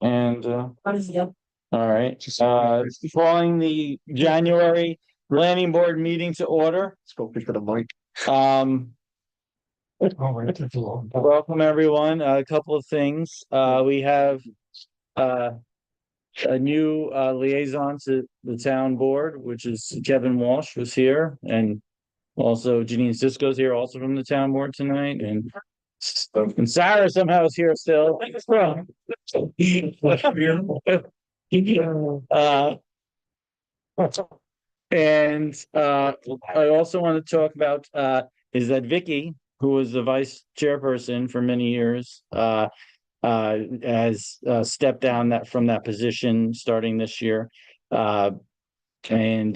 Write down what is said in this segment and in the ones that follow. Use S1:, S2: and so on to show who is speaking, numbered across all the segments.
S1: And all right, calling the January planning board meeting to order.
S2: Let's go pick it up, Mike.
S1: Welcome everyone. A couple of things. We have a new liaison to the town board, which is Kevin Walsh was here, and also Janine Cisco's here, also from the town board tonight, and Sarah somehow is here still. And I also want to talk about is that Vicky, who was the vice chairperson for many years, has stepped down from that position starting this year. And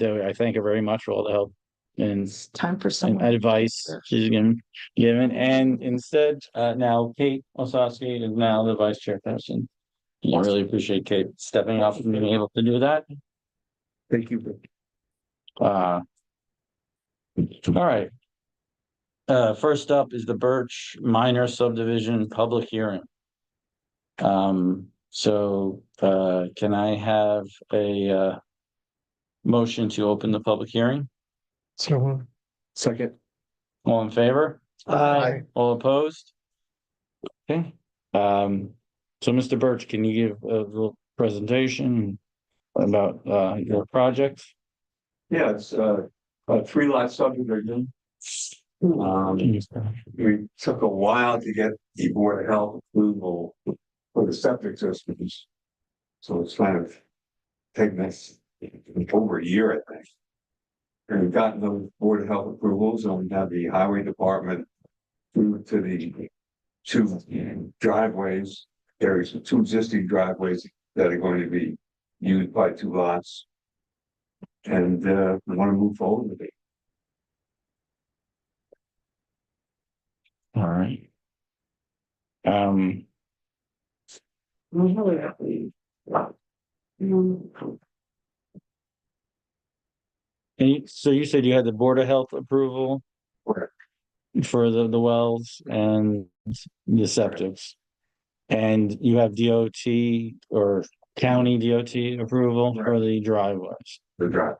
S1: I thank her very much for all the help and
S3: Time for
S1: and
S3: someone.
S1: advice she's given. And instead, now Kate Osowski is now the vice chairperson. I really appreciate Kate stepping up and being able to do that.
S2: Thank you.
S1: All right. First up is the Birch Minor Subdivision public hearing. So can I have a motion to open the public hearing?
S2: So, second.
S1: All in favor?
S2: Aye.
S1: All opposed? Okay. So Mr. Birch, can you give a little presentation about your project?
S4: Yeah, it's a 3-lot subdivision. We took a while to get the Board of Health approval for the septic systems. So it's kind of taken us over a year, I think. And we've gotten the Board of Health approvals, and we have the Highway Department through to the 2 driveways. There's 2 existing driveways that are going to be used by 2 lots. And we want to move forward with it.
S1: All right. So you said you had the Board of Health approval
S4: Correct.
S1: for the wells and the septics. And you have DOT or county DOT approval for the driveways.
S4: The drive.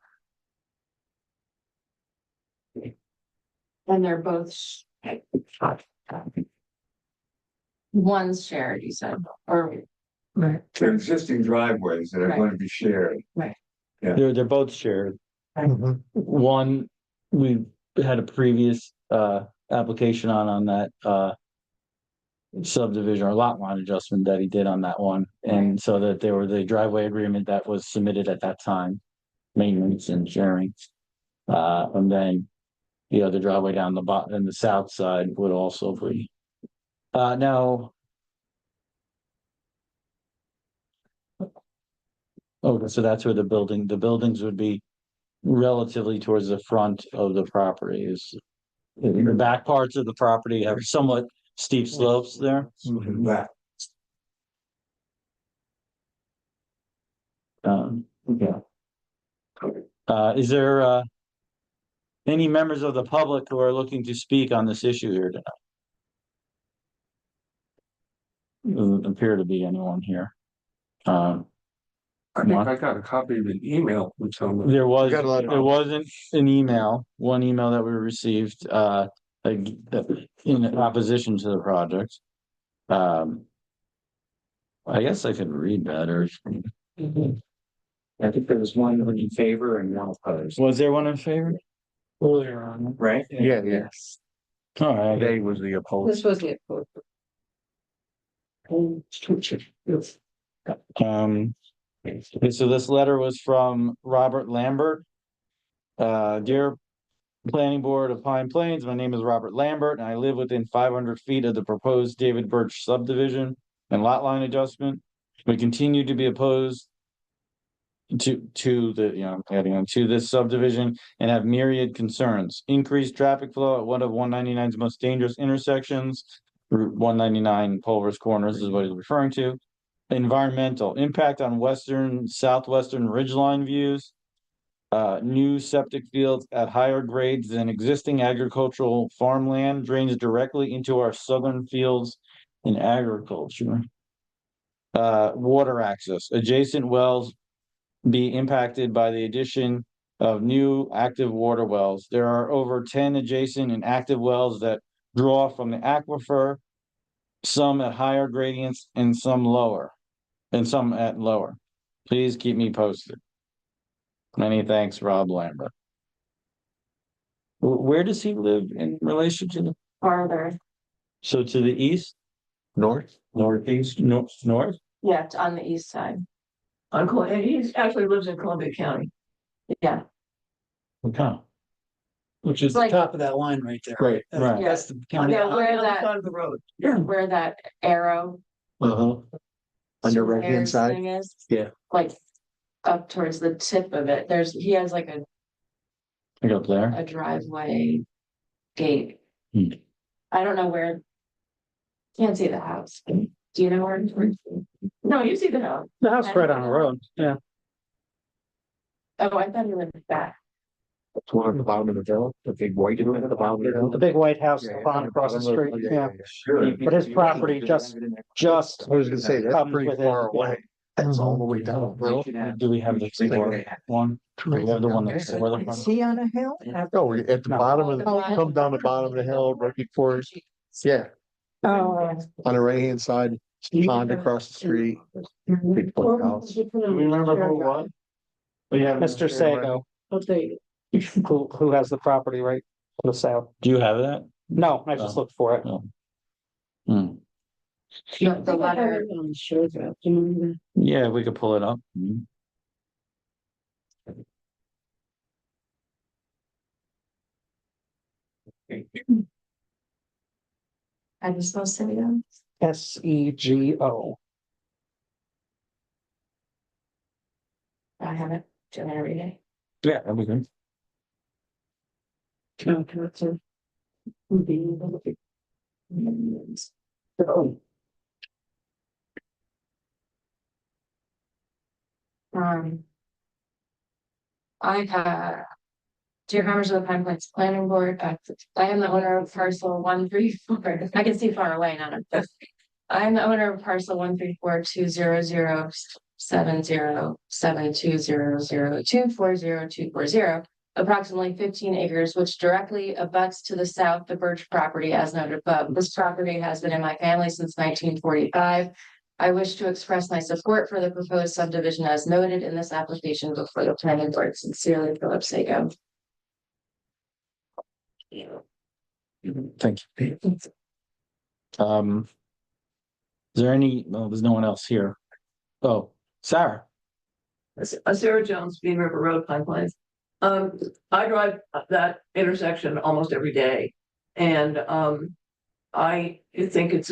S3: And they're both. One's shared, you said, or. Right.
S4: They're existing driveways that are going to be shared.
S1: They're both shared.
S2: Mhm.
S1: One, we had a previous application on that subdivision or lot line adjustment that he did on that one. And so that there was the driveway agreement that was submitted at that time, maintenance and sharing. And then the other driveway down the bottom and the south side would also be. Now. Okay, so that's where the buildings would be relatively towards the front of the property. Is the back parts of the property have somewhat steep slopes there.
S4: Moving back.
S1: Yeah. Is there any members of the public who are looking to speak on this issue here tonight? Doesn't appear to be anyone here.
S4: I think I got a copy of the email from someone.
S1: There
S2: got a lot of-
S1: wasn't an email, one email that we received, in opposition to the project. I guess I could read that or.
S5: I think there was one in favor and one opposed.
S1: Was there one in favor?
S5: Earlier on, right?
S2: Yeah, yes.
S1: All right.
S2: Today was the opposed.
S3: This was the.
S1: Okay, so this letter was from Robert Lambert. Dear Planning Board of Pine Plains, my name is Robert Lambert and I live within 500 feet of the proposed David Birch subdivision and lot line adjustment. We continue to be opposed to this subdivision and have myriad concerns. Increased traffic flow at one of 199's most dangerous intersections, Route 199 Pulver's Corners is what he's referring to. Environmental impact on southwestern ridgeline views. New septic fields at higher grades than existing agricultural farmland drains directly into our southern fields in agriculture. Water access, adjacent wells be impacted by the addition of new active water wells. There are over 10 adjacent and active wells that draw from the aquifer, some at higher gradients and some lower, and some at lower. Please keep me posted. Many thanks, Rob Lambert. Where does he live in relation to
S3: Farther,
S1: so to the east,
S2: North?
S1: north, north?
S3: yeah, on the east side,
S6: And he actually lives in Columbia County.
S3: yeah.
S1: Okay.
S7: Which is
S3: It's
S7: the
S3: like-
S7: top of that line right there.
S2: Right.
S1: Right.
S7: That's the county.
S3: Yeah,
S6: On the
S3: where
S6: other
S3: that-
S6: side of the road.
S3: Where that arrow.
S2: Uh-huh. Under right hand
S3: Ayers
S2: side.
S3: thing is.
S2: Yeah.
S3: Like up towards the tip of it, he has like
S1: I got there.
S3: a driveway gate.
S1: Hmm.
S3: I don't know where. Can't see the house. Do you know where? No, you see the house.
S7: The house right on the road, yeah.
S3: Oh, I thought you lived back.
S2: It's one at the bottom of the hill, the big white one at the bottom of the hill.
S7: The big white house on across the street, yeah. But his property just
S2: I was gonna say, that's
S7: comes
S2: pretty
S7: with it,
S2: far
S7: yeah.
S2: away. That's all the way down, bro.
S1: Do we have the floor one? Do we have the one that's for the front?
S8: he on a hill?
S2: No, at the
S7: No.
S2: bottom of,
S3: Oh,
S2: come down the bottom of the hill, right before, yeah,
S8: Oh.
S2: on the right hand side, pond across the street. Big white house.
S1: Do we remember who it was? We have.
S7: Mr. Sago,
S6: Okay.
S7: who has the property right to the south.
S1: Do you have that?
S7: No, I just looked for it.
S1: Hmm.
S3: The letter,
S1: Yeah, we could pull it up. Hmm.
S3: I was supposed to say that.
S7: SEGO.
S3: I have it. Do you want me to read it?
S1: Yeah, that'd be good.
S3: Um. I have. Dear members of the Pine Plains Planning Board, I am the owner of parcel 134. I can see far away now. I am the owner of parcel 134-200-70-7200-240-240, approximately 15 acres, which directly abuts to the south the Birch property as noted above. This property has been in my family since 1945. I wish to express my support for the proposed subdivision as noted in this application before the planning board. Sincerely, Philip Sago.
S1: Thank you. Is there any, well, there's no one else here. Oh, Sarah.
S6: Sarah Jones, Bean River Road, Pine Plains. I drive that intersection almost every day. And I think it's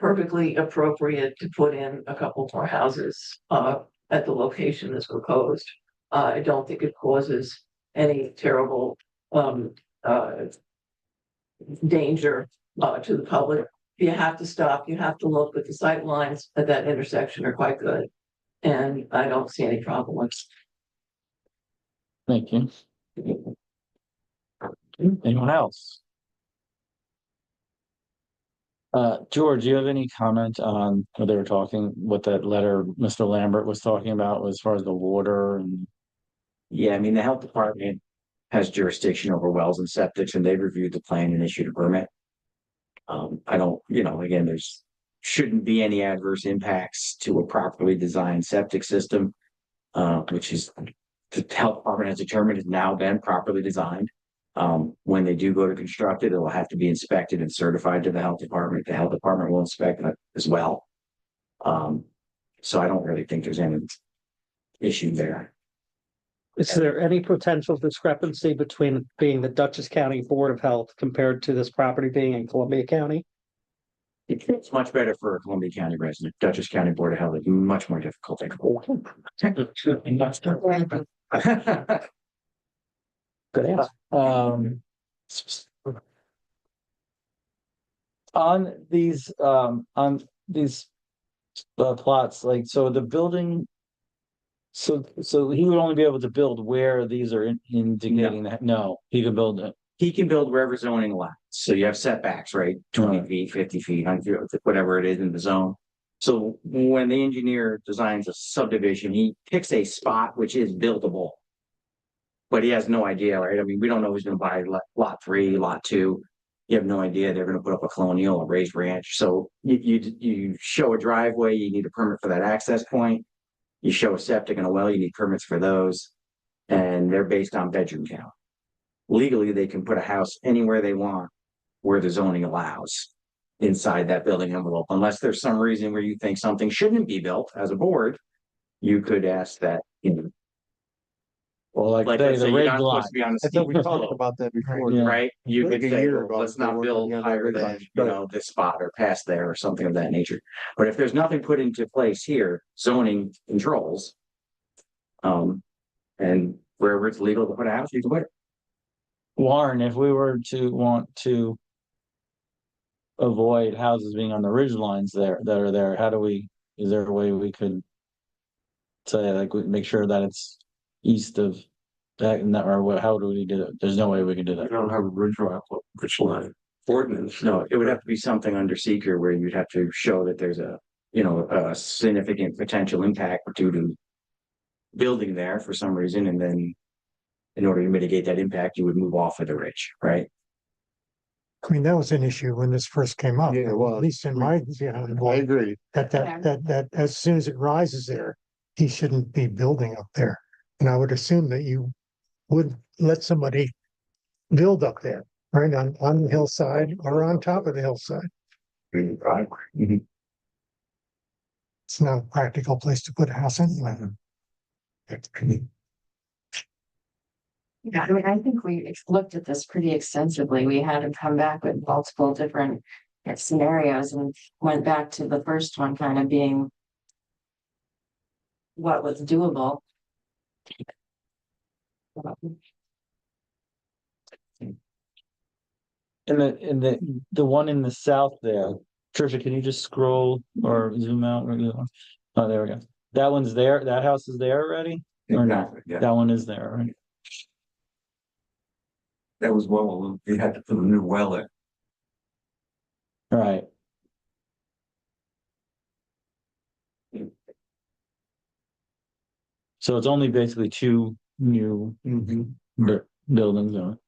S6: perfectly appropriate to put in a couple more houses at the location that's proposed. I don't think it causes any terrible danger to the public. You have to stop, you have to look, but the sight lines at that intersection are quite good. And I don't see any problem with.
S1: Thank you. Anyone else? George, do you have any comment on what they were talking, what that letter Mr. Lambert was talking about as far as the water and?
S5: Yeah, I mean, the health department has jurisdiction over wells and septics, and they've reviewed the plan and issued a permit. I don't, again, there's shouldn't be any adverse impacts to a properly designed septic system, which is the health department has determined has now been properly designed. When they do go to construct it, it'll have to be inspected and certified to the health department. The health department will inspect it as well. So I don't really think there's any issue there.
S7: Is there any potential discrepancy between being the Dutchess County Board of Health compared to this property being in Columbia County?
S5: It's much better for a Columbia County resident. Dutchess County Board of Health is much more difficult.
S7: Good answer.
S1: On these plots, like, so the building. So he would only be able to build where these are indicating that, no, he could build it.
S5: He can build wherever zoning allows. So you have setbacks, right? 20 feet, 50 feet, 100 feet, whatever it is in the zone. So when the engineer designs a subdivision, he picks a spot which is buildable. But he has no idea, right? I mean, we don't know who's gonna buy lot 3, lot 2. You have no idea they're gonna put up a colonial, a raised ranch. So you show a driveway, you need a permit for that access point. You show a septic and a well, you need permits for those. And they're based on bedroom count. Legally, they can put a house anywhere they want where the zoning allows inside that building envelope, unless there's some reason where you think something shouldn't be built as a board. You could ask that,
S1: Well, like
S5: like,
S1: say
S5: let's say
S1: the
S5: you're
S1: ridge
S5: not
S1: line.
S5: supposed to be on a
S2: I
S5: steep
S2: thought we talked
S5: slope,
S2: about that before.
S1: Yeah.
S5: right? You
S2: Like
S5: could
S2: a
S5: say,
S2: year
S5: well,
S2: ago,
S5: let's
S2: they
S5: not
S2: were
S5: build
S2: working on that
S5: higher
S2: ridge
S5: than,
S2: line.
S5: you
S2: Right.
S5: know, this spot or past there or something of that nature. But if there's nothing put into place here, zoning controls. And wherever it's legal to put a house, you can put it.
S1: Warren, if we were to want to avoid houses being on the ridge lines there that are there, how do we, is there a way we could say like we make sure that it's east of that and that, or how do we do it? There's no way we can do
S4: I
S1: that.
S4: don't have a bridge line ordinance.
S5: No, it would have to be something under seeker where you'd have to show that there's a, you know, a significant potential impact due to building there for some reason, and then in order to mitigate that impact, you would move off of the ridge, right?
S8: I mean, that was an issue when this first came up.
S2: Yeah, it was.
S8: At least in my,
S2: I agree.
S8: that as soon as it rises there, he shouldn't be building up there. And I would assume that you would let somebody build up there, right, on the hillside or on top of the hillside.
S2: Mhm.
S8: It's not a practical place to put a house anyway.
S3: Yeah, I mean, I think we looked at this pretty extensively. We had to come back with multiple different scenarios and went back to the first one kind of being what was doable.
S1: And the one in the south there, Trisha, can you just scroll or zoom out? Oh, there we go. That one's there. That house is there already? Or not?
S4: Exactly, yeah.
S1: That one is there, right?
S4: That was well, we had to put a new well in.
S1: Right. So it's only basically two new buildings on it.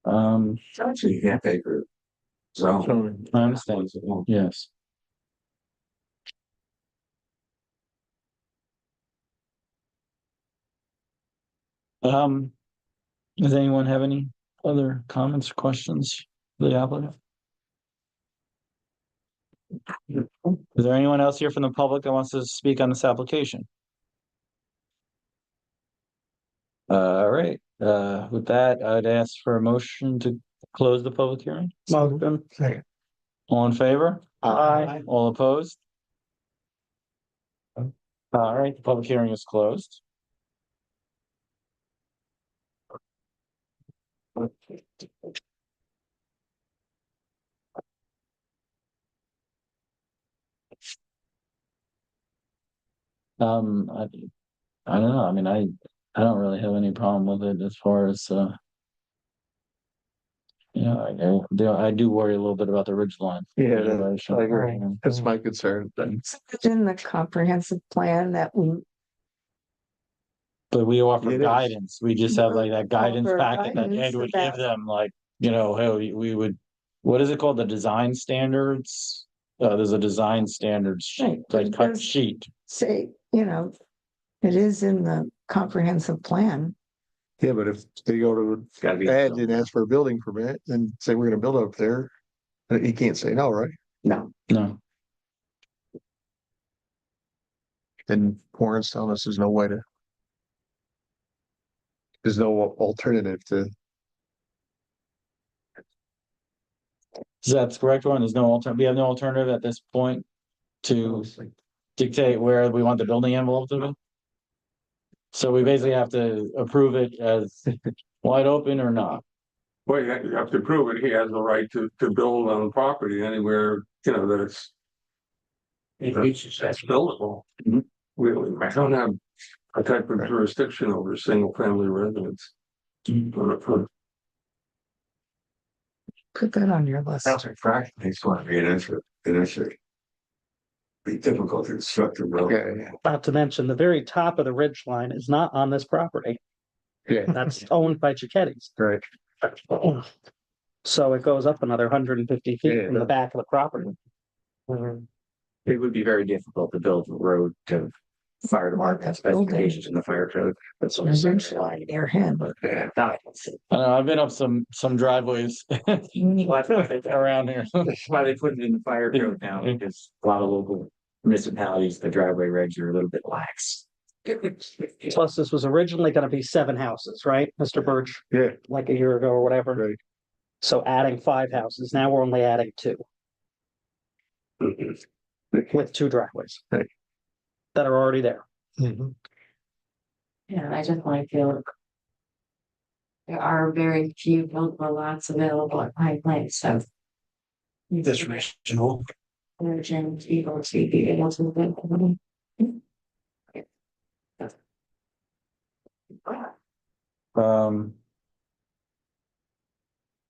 S4: It's actually half acre. So.
S1: I understand, yes. Does anyone have any other comments, questions for the applicant? Is there anyone else here from the public that wants to speak on this application? All right, with that, I'd ask for a motion to close the public hearing.
S8: Motion. Second.
S1: All in favor?
S8: Aye.
S1: All opposed? All right, the public hearing is closed. I don't know, I mean, I don't really have any problem with it as far as, I do worry a little bit about the ridge line.
S2: Yeah, I agree. That's my concern.
S9: In the comprehensive plan that we.
S1: But we offer
S2: It is.
S1: guidance, we just have like that guidance
S9: Offer
S1: packet that Ed
S9: guidance
S1: would give
S9: about-
S1: them, like, hey, we would. What is it called, the design standards? There's a design standards sheet,
S9: Right,
S1: like cut
S9: because-
S1: sheet.
S9: Say, it is in the comprehensive plan.
S2: Yeah, but if they go to
S5: It's gotta be.
S2: Ed and ask for a building permit and say we're gonna build up there, he can't say no, right?
S5: No,
S1: No,
S2: And Warren's telling us there's no way to. There's no alternative to.
S1: that's correct one, there's no alternative, we have no alternative at this point to dictate where we want the building envelope to be. So we basically have to approve it as wide open or not.
S10: Well, you have to prove it. He has the right to build on the property anywhere, that it's. That's buildable.
S5: Mhm.
S10: We don't have a type of jurisdiction over single family residence.
S9: Put that on your list.
S4: That's a fraction, it's going to be an issue. Be difficult to construct a road.
S2: Okay.
S7: Not to mention, the very top of the ridge line is not on this property.
S2: Yeah.
S7: That's owned by Chicketti's.
S2: Right.
S7: So it goes up another 150 feet from the back of the property.
S5: It would be very difficult to build a road to fire department specifications in the fire code. That's what
S9: There's
S5: I'm
S9: a
S5: saying.
S9: line in your hand, but
S5: Yeah, no, I can see.
S1: I don't know, I've been up some driveways
S5: Well, that's why they-
S1: around here.
S5: That's why they put it in the fire code now, because a lot of local municipalities, the driveway regs are a little bit lax.
S7: Plus, this was originally gonna be 7 houses, right, Mr. Birch?
S2: Yeah.
S7: Like a year ago or whatever.
S2: Right.
S7: So adding 5 houses, now we're only adding 2 with 2 driveways.
S2: Right.
S7: That are already there.
S8: Mhm.
S3: Yeah, I just want to feel. There are very few buildable lots available at Pine Place, so.
S5: This regional.
S3: Urgent people to be able to live in them.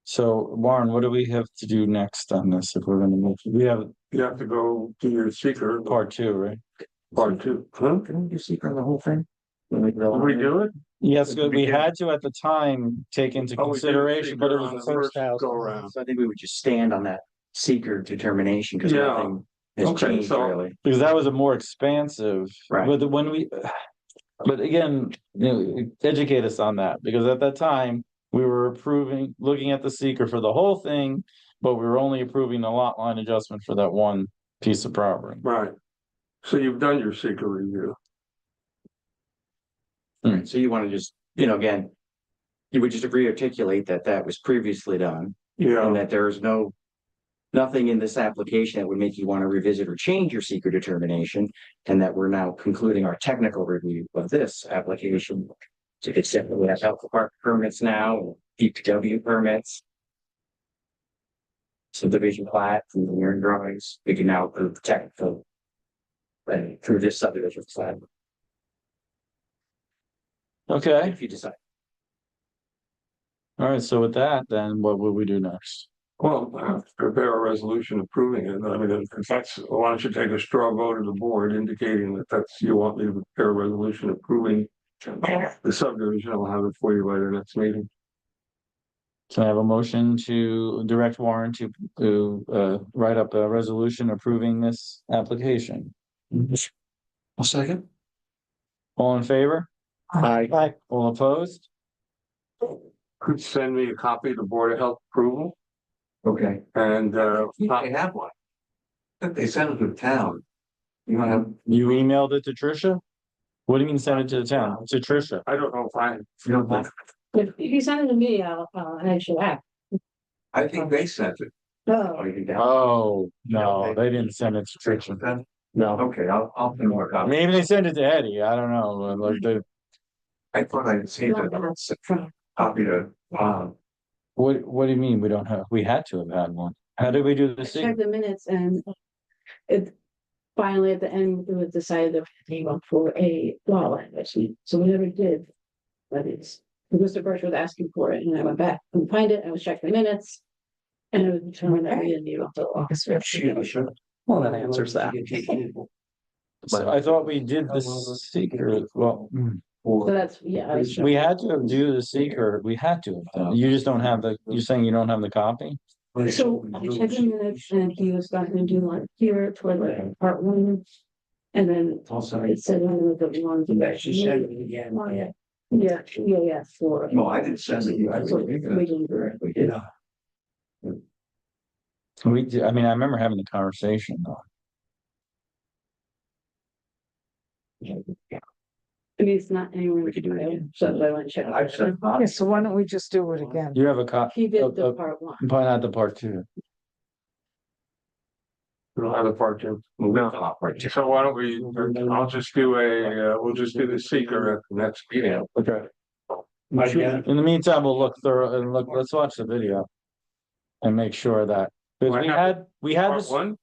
S1: So Warren, what do we have to do next on this if we're gonna move? We have
S10: You have to go to your seeker,
S1: part 2, right?
S10: part 2, huh?
S5: Can we do secret on the whole thing?
S10: Did we do it?
S1: Yes, good. We had to at the time take into
S10: Oh, we did
S1: consideration, but it
S10: seeker
S1: was
S10: on
S1: the
S10: the
S1: first
S10: first
S1: house.
S10: Go around.
S5: So I think we would just stand on that seeker determination, because
S10: Yeah.
S5: nothing has
S10: Okay,
S5: changed
S10: so-
S5: really.
S1: Because that was a more expansive,
S5: Right.
S1: but when we, but again, educate us on that, because at that time, we were approving, looking at the seeker for the whole thing, but we were only approving the lot line adjustment for that one piece of property.
S10: Right. So you've done your seeker review.
S5: Right, so you want to just, again, you would just re-articulate that that was previously done, and
S10: Yeah,
S5: that there is nothing in this application that would make you want to revisit or change your seeker determination, and that we're now concluding our technical review of this application. To the extent that we have health department permits now, DPW permits. Subdivision plat, engineering drawings, we can now approve the technical. And through this subdivision plat,
S1: Okay,
S5: if you decide.
S1: all right, so with that, then what would we do next?
S10: well, prepare a resolution approving it. I mean, if that's, why don't you take a straw vote of the board indicating that you want me to prepare a resolution approving the subdivision. I'll have it for you by the next meeting.
S1: Can I have a motion to direct Warren to write up a resolution approving this application?
S5: I'll second.
S1: All in favor?
S2: Aye.
S1: All opposed?
S10: Could send me a copy of the Board of Health approval
S4: Okay,
S10: and,
S4: they have one. But they sent it to the town. You want to,
S1: You emailed it to Tricia? What do you mean send it to the town? To Tricia?
S10: I don't know if
S4: you don't want,
S11: If you send it to me, I'll actually act.
S4: I think they sent it.
S11: No,
S1: Oh, no, they didn't send it to Tricia.
S2: No.
S4: Okay, I'll send more copies.
S1: Maybe they sent it to Eddie, I don't know, like
S4: I thought I had seen it. Copy to,
S1: what do you mean we don't have, we had to have had one? How did we do the
S11: I
S1: secret?
S11: checked the minutes and it finally at the end, it was decided that we went for a law language. So we never did. But Mr. Birch was asking for it and I went back and find it. I was checking the minutes. And it was determined that we didn't need a law.
S7: Well, that answers that.
S1: So I thought we did the secret, well,
S11: So that's, yeah. I was-
S1: we had to do the secret, we had to have done it. You just don't have you're saying you don't have the copy?
S11: So I checked the minutes and he was going to do like here toward like part 1. And then it said one of the ones. Yeah, for.
S4: no, I didn't send it. I
S11: So
S4: thought you
S11: we didn't do it.
S4: We did.
S1: We did, I mean, I remember having the conversation though.
S11: I mean, it's not anywhere.
S5: We could do it again.
S11: So I went and checked.
S4: I've sent
S9: Yeah, so why don't we just do it again?
S1: You have a copy,
S11: He did the part 1.
S1: but not the part 2.
S10: we'll have a part 2. So why don't we, I'll just do we'll just do the seeker at the next meeting.
S1: Okay. In the meantime, we'll look thorough and let's watch the video. And make sure that, because we had
S10: Part
S1: this,
S10: 1?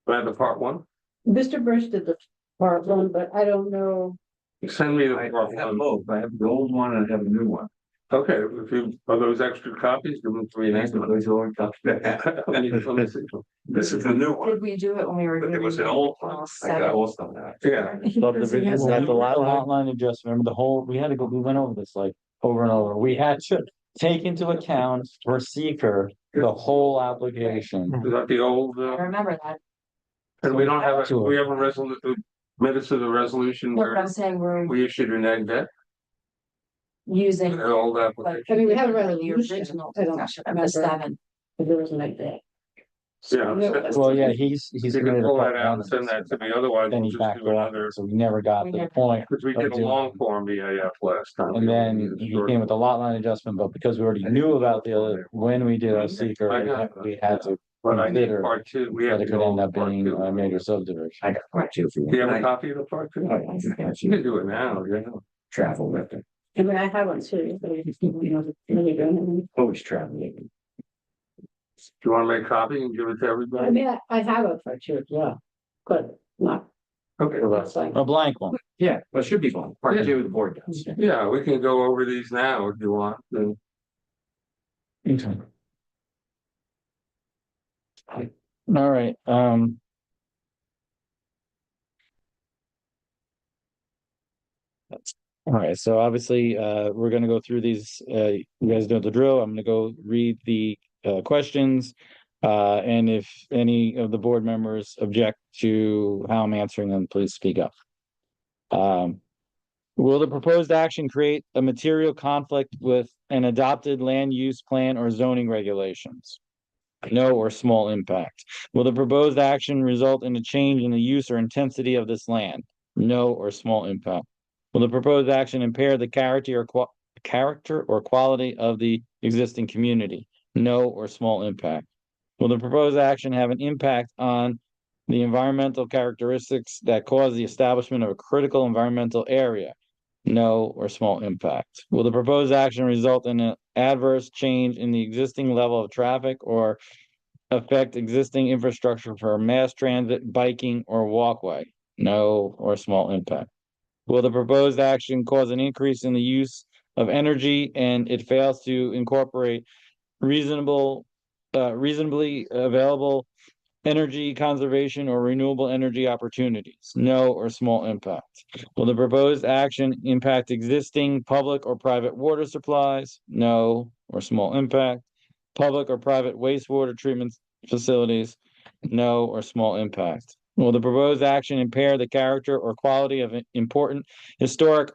S10: Do I have the part 1?
S11: Mr. Burst did the part 1, but I don't know.
S10: Send me the
S4: I
S10: part
S4: have
S10: 1.
S4: both. I have the old one and I have the new one.
S10: Okay, if you, are those extra copies, give them to me next.
S5: Those are all tough.
S10: Let me see.
S4: This is the new one.
S3: Did we do it when we were?
S4: But there was an
S3: doing
S4: old
S3: all
S4: one. I
S3: seven?
S4: got lost on that.
S10: Yeah,
S1: Subdivision,
S9: has
S1: we had the
S8: that-
S1: lot line adjustment, remember the whole, we had to go, we went over this like over and over. We had to take into account for seeker, the whole application.
S10: is that the old,
S3: I remember that.
S10: and we don't have,
S1: Sure.
S10: we have a resolution, minutes of the resolution
S3: Look, I'm
S10: where
S3: saying we're
S10: we issued an egg debt,
S3: using.
S10: an old
S3: Like,
S10: application.
S11: I mean, we have a
S3: the
S11: resolution.
S3: original
S11: I don't
S3: discussion of the
S11: remember.
S3: seven.
S11: If there was like that.
S10: Yeah.
S1: Well, yeah, he's
S10: You
S1: committed
S10: can
S1: to
S10: pull
S1: part
S10: that out
S1: one
S10: and
S1: of
S10: send
S1: this.
S10: that to me, otherwise
S1: Then
S10: we'll
S1: he
S10: just
S1: backed
S10: do
S1: off,
S10: another,
S1: so we never got to the point.
S10: because we did a long form BAF last time.
S1: And then he came with the lot line adjustment, but because we already knew about the other, when we did our seeker, we had to
S10: But I need
S1: consider
S10: part two, we have
S1: that it
S10: to
S1: could
S10: go
S1: end
S10: over
S1: up
S10: part
S1: being
S10: two.
S1: a major subdivision.
S5: I got part two for you.
S10: Do you have a copy of the part two?
S5: Oh, yeah, I can
S10: You can do it now, yeah.
S5: travel with it.
S11: I mean, I have one too, so you know, really don't.
S5: Always traveling.
S10: Do you want to make a copy and give it to
S11: I
S10: everybody?
S11: mean, I have a picture as well, but not.
S10: Okay,
S11: That's like.
S1: A blank one.
S5: Yeah, well, it should be fun. Part two, the board does.
S10: yeah, we can go over these now if you want, then.
S1: All right, all right, so obviously, we're gonna go through these, you guys know the drill, I'm gonna go read the, questions. And if any of the board members object to how I'm answering them, please speak up. Will the proposed action create a material conflict with an adopted land use plan or zoning regulations? No or small impact. Will the proposed action result in a change in the use or intensity of this land? No or small impact. Will the proposed action impair the character or quality of the existing community? No or small impact. Will the proposed action have an impact on the environmental characteristics that cause the establishment of a critical environmental area? No or small impact. Will the proposed action result in an adverse change in the existing level of traffic or affect existing infrastructure for mass transit, biking, or walkway? No or small impact. Will the proposed action cause an increase in the use of energy and it fails to incorporate reasonably available energy conservation or renewable energy opportunities? No or small impact. Will the proposed action impact existing public or private water supplies? No or small impact. Public or private wastewater treatment facilities? No or small impact. Will the proposed action impair the character or quality of important historic,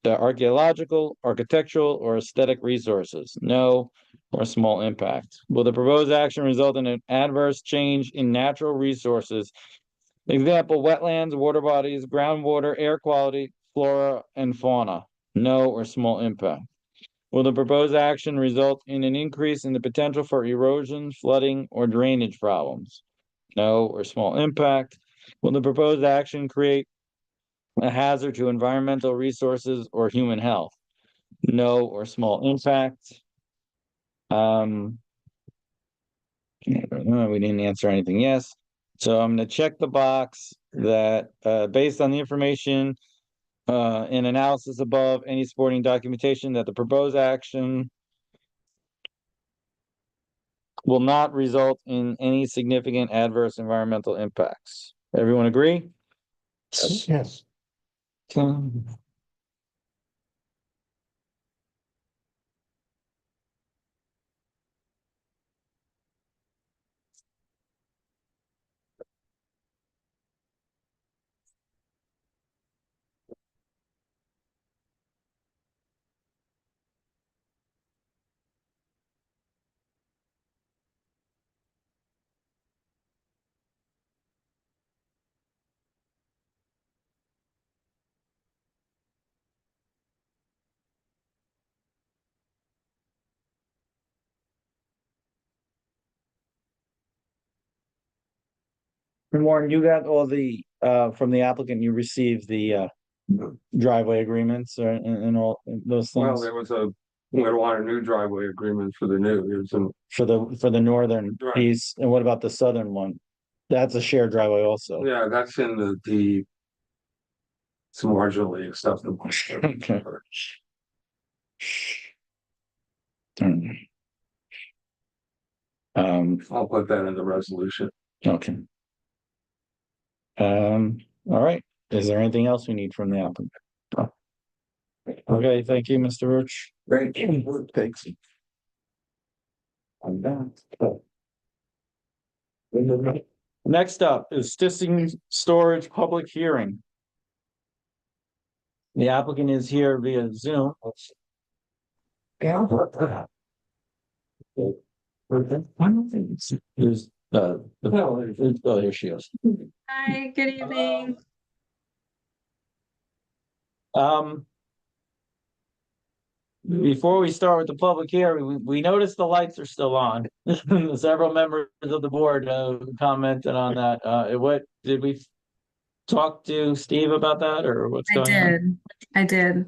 S1: archaeological, architectural, or aesthetic resources? No or small impact. Will the proposed action result in an adverse change in natural resources? Example, wetlands, water bodies, groundwater, air quality, flora, and fauna? No or small impact. Will the proposed action result in an increase in the potential for erosion, flooding, or drainage problems? No or small impact. Will the proposed action create a hazard to environmental resources or human health? No or small impact. We didn't answer anything yes. So I'm gonna check the box that, based on the information and analysis above, any supporting documentation that the proposed action will not result in any significant adverse environmental impacts. Everyone agree?
S8: Yes.
S1: And Warren, you got all the, from the applicant, you received the, driveway agreements or, and all those
S10: Well,
S1: things
S10: there was we had a lot of new driveway agreements for the new, there's some,
S1: for the northern
S10: Right.
S1: piece, and what about the southern one? That's a shared driveway also.
S10: yeah, that's in the. It's marginally acceptable.
S1: Okay.
S10: I'll put that in the resolution.
S1: okay. All right, is there anything else we need from the applicant? Okay, thank you, Mr. Roach.
S5: Great.
S2: Thanks.
S1: I'm done. Next up is Stissing Storage Public Hearing. The applicant is here via Zoom. There's, oh, here she is.
S12: Hi, good evening.
S1: Before we start with the public hearing, we noticed the lights are still on. Several members of the board commented on that. What, did we talk to Steve about that, or what's
S12: I
S1: going on?
S12: did.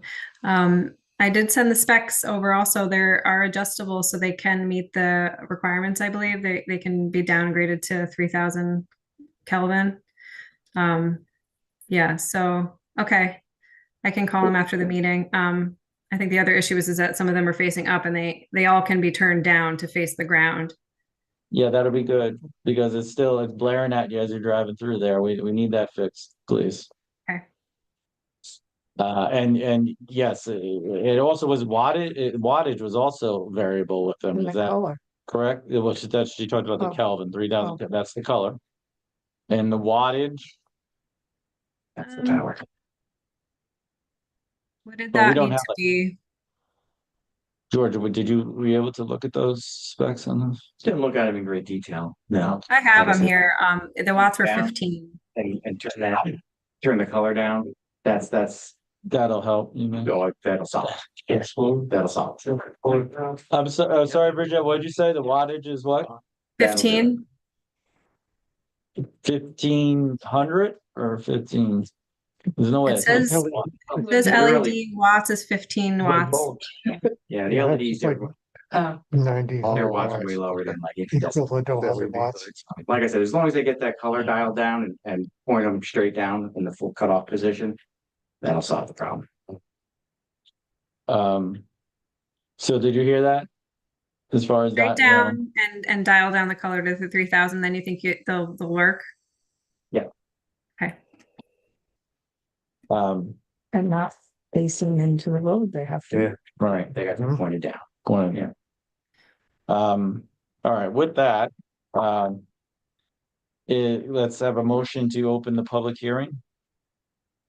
S12: I did send the specs over also. There are adjustable so they can meet the requirements, I believe. They can be downgraded to 3000 Kelvin. Yeah, so okay. I can call them after the meeting. I think the other issue is that some of them are facing up and they all can be turned down to face the ground.
S1: Yeah, that'll be good, because it's blaring at you as you're driving through there. We need that fixed, please.
S12: Okay.
S1: And yes, it also was wattage was also variable with them.
S9: And
S1: Is
S9: the
S1: that
S9: color.
S1: correct? It was that she talked about the
S9: Oh.
S1: Kelvin 3000.
S9: Oh.
S1: That's the color. And the wattage.
S5: That's the power.
S12: What did
S1: But we
S12: that
S1: don't
S12: need
S1: have
S12: to be?
S1: George, were you able to look at those specs on those?
S5: Didn't look at it in great detail. No.
S12: I have
S5: Like I
S12: them
S5: said,
S12: here. The watts were
S5: down.
S12: 15.
S5: And turn the color down. That's
S1: That'll help, you know.
S5: that'll solve. Yes, that'll solve.
S1: I'm sorry, Bridget, what'd you say? The wattage is what?
S12: 15?
S1: 1500 or 15? There's no way.
S12: It says this LED watts is 15 watts.
S5: Yeah, the LEDs,
S8: like
S3: Oh,
S8: 90.
S5: their watts are way lower than like. it doesn't-
S8: Equivalent to 100 watts.
S5: Like I said, as long as they get that color dialed down and point them straight down in the full cutoff position, that'll solve the problem.
S1: So did you hear that? As far as
S12: Straight
S1: that?
S12: down and dial down the color to the 3000, then you think they'll work?
S5: Yeah.
S12: Okay.
S9: And not facing into the road, they have to.
S1: Yeah, right.
S5: They got them pointed down.
S1: Going,
S5: Yeah.
S1: all right, with that, let's have a motion to open the public hearing.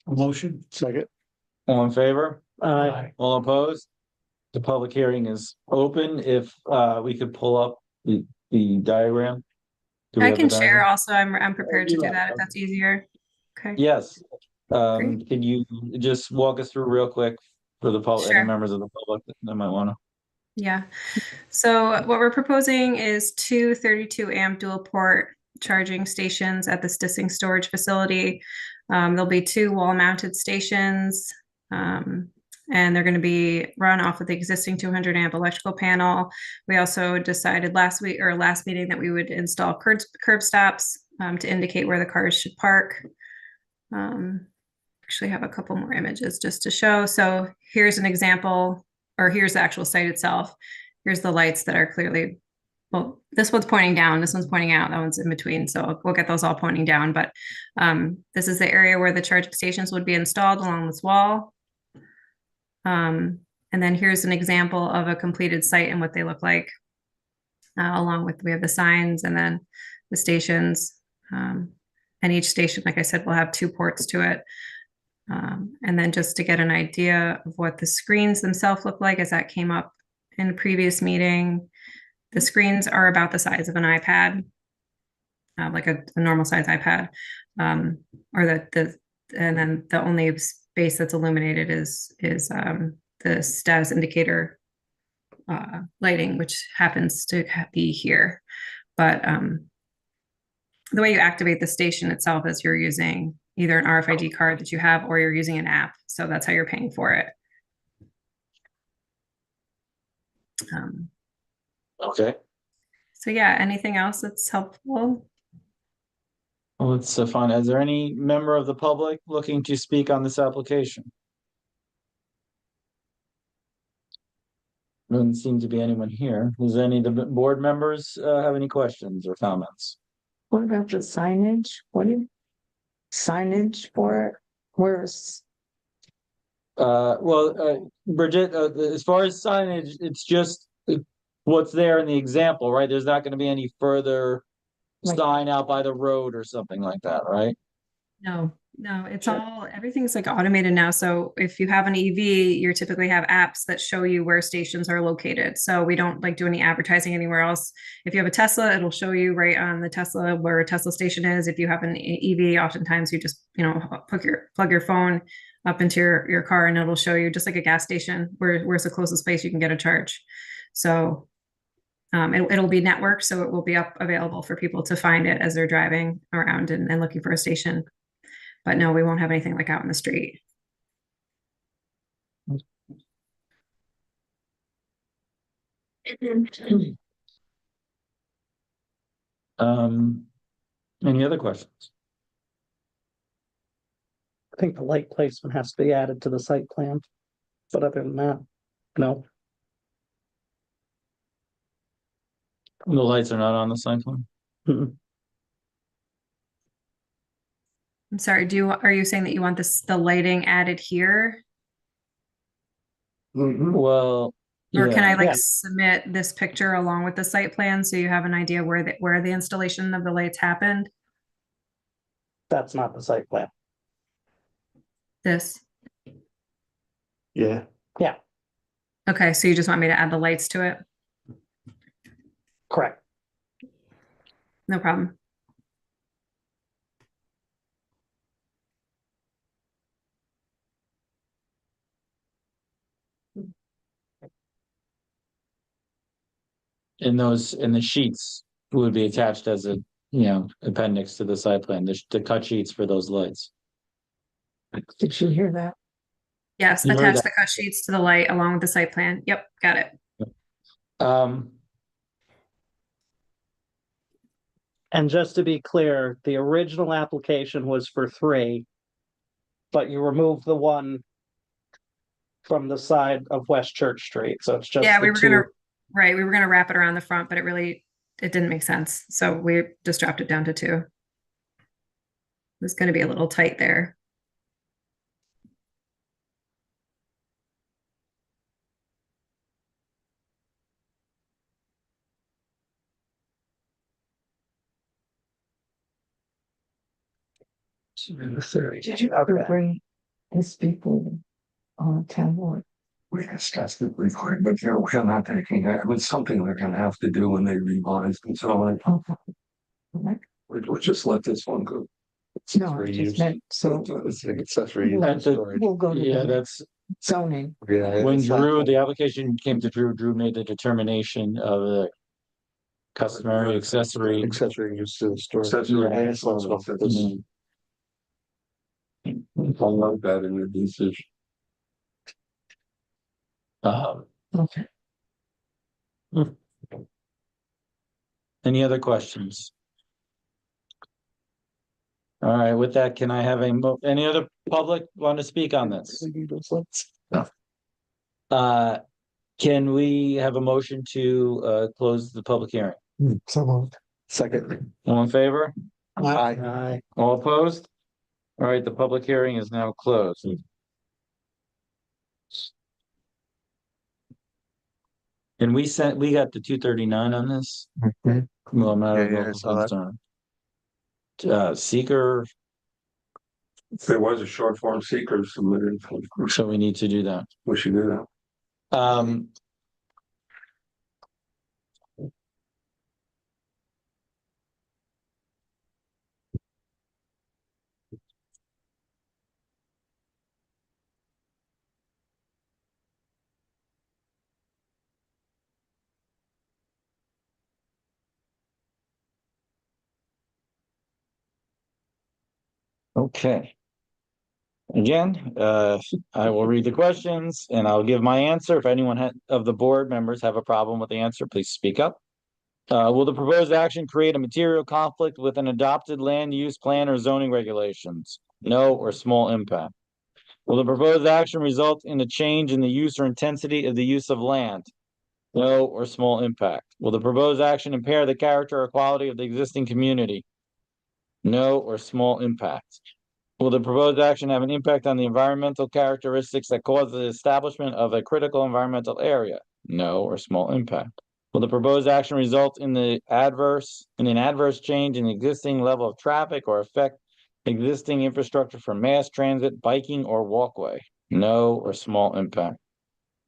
S2: Motion, second.
S1: All in favor?
S7: Aye.
S1: All opposed? The public hearing is open. If we could pull up the diagram. Do we
S12: I
S1: have the
S12: can share
S1: diagram?
S12: also. I'm prepared to do that if that's easier. Okay.
S1: Yes.
S12: Great.
S1: Can you just walk us through real quick for the public, any
S12: Sure.
S1: members of the public that might wanna?
S12: Yeah. So what we're proposing is two 32 amp dual port charging stations at the Stissing storage facility. There'll be two wall mounted stations. And they're going to be run off of the existing 200 amp electrical panel. We also decided last meeting that we would install curb stops to indicate where the cars should park. Actually have a couple more images just to show. So here's an example, or here's the actual site itself. Here's the lights that are clearly, well, this one's pointing down, this one's pointing out, that one's in between. So we'll get those all pointing down, but this is the area where the charging stations would be installed along this wall. And then here's an example of a completed site and what they look like. Along with, we have the signs and then the stations. And each station, like I said, will have two ports to it. And then just to get an idea of what the screens themselves look like, as that came up in a previous meeting, the screens are about the size of an iPad, like a normal size iPad, and then the only space that's illuminated is the status indicator lighting, which happens to be here. But the way you activate the station itself is you're using either an RFID card that you have or you're using an app. So that's how you're paying for it.
S1: Okay.
S12: So yeah, anything else that's helpful?
S1: Well, it's fun. Is there any member of the public looking to speak on this application? Doesn't seem to be anyone here. Does any of the board members have any questions or comments?
S9: What about the signage? Signage for it? Where's,
S1: Bridget, as far as signage, it's just what's there in the example, right? There's not gonna be any further
S9: Like-
S1: sign out by the road or something like that, right?
S12: No, it's all, everything's like automated now. So if you have an EV, you typically have apps that show you where stations are located. So we don't like do any advertising anywhere else. If you have a Tesla, it'll show you right on the Tesla where a Tesla station is. If you have an EV, oftentimes you just, plug your phone up into your car and it'll show you just like a gas station where's the closest place you can get a charge. So it'll be networked, so it will be up available for people to find it as they're driving around and looking for a station. But no, we won't have anything like out in the street.
S1: Any other questions?
S7: I think the light placement has to be added to the site plan. But other than that, no.
S1: The lights are not on the sign plan?
S7: Mm-mm.
S12: I'm sorry, are you saying that you want the lighting added here?
S1: Well,
S12: Or can I
S1: yeah.
S12: like submit this picture along with the site plan so you have an idea where the installation of the lights happened?
S7: That's not the site plan.
S12: This.
S2: Yeah.
S12: Okay, so you just want me to add the lights to it?
S7: Correct.
S12: No problem.
S1: And the sheets would be attached as a, appendix to the site plan, the cut sheets for those lights.
S9: did you hear that?
S12: Yes,
S1: You heard
S12: attach
S1: that.
S12: the cut sheets to the light along with the site plan. Yep, got it.
S7: And just to be clear, the original application was for 3. But you removed the one from the side of West Church Street, so it's just
S12: Yeah,
S7: the
S12: we were
S7: 2.
S12: gonna wrap it around the front, but it didn't make sense. So we just dropped it down to 2. It's gonna be a little tight there.
S9: Did you ever bring his people on town board?
S10: We discussed it before, but we're not taking that. It's something they're gonna have to do when they revise and so on.
S9: Okay.
S10: We'll just let this one go.
S9: No, I just meant, so
S2: It's an accessory.
S1: That's a-
S2: storage.
S9: we'll go to
S1: Yeah,
S9: the
S1: that's,
S9: zoning.
S2: Yeah,
S1: when
S2: it's not-
S1: Drew, the application came to Drew made the determination of the customary accessory.
S2: Accessory use to the store.
S10: Accessory
S2: Yeah,
S10: use,
S2: so
S10: stuff that's-
S1: Mhm.
S10: I love that in the decision.
S9: Okay.
S1: Any other questions? All right, with that, can I have any other public want to speak on this? Can we have a motion to close the public hearing?
S8: So moved.
S2: Second.
S1: All in favor?
S2: Aye.
S1: All opposed? All right, the public hearing is now closed. And we got the 239 on this?
S2: Mhm.
S1: Well, I'm not
S2: Yeah,
S1: a
S2: yeah, I
S1: local
S2: saw that.
S1: concern. Seeker,
S10: There was a short form seeker submitted.
S1: so we need to do that.
S10: We should do that.
S1: Okay. Again, I will read the questions and I'll give my answer. If anyone of the board members have a problem with the answer, please speak up. Will the proposed action create a material conflict with an adopted land use plan or zoning regulations? No or small impact. Will the proposed action result in a change in the use or intensity of the use of land? No or small impact. Will the proposed action impair the character or quality of the existing community? No or small impact. Will the proposed action have an impact on the environmental characteristics that cause the establishment of a critical environmental area? No or small impact. Will the proposed action result in an adverse change in the existing level of traffic or affect existing infrastructure for mass transit, biking, or walkway? No or small impact.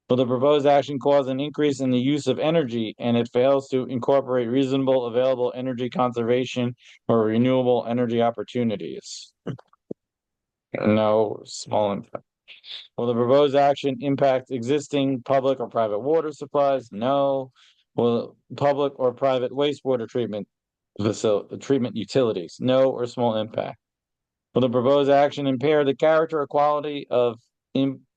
S1: Will the proposed action cause an increase in the use of energy and it fails to incorporate reasonable available energy conservation or renewable energy opportunities? No, small impact. Will the proposed action impact existing public or private water supplies? No. Will public or private wastewater treatment treatment utilities? No or small impact. Will the proposed action impair the character or quality of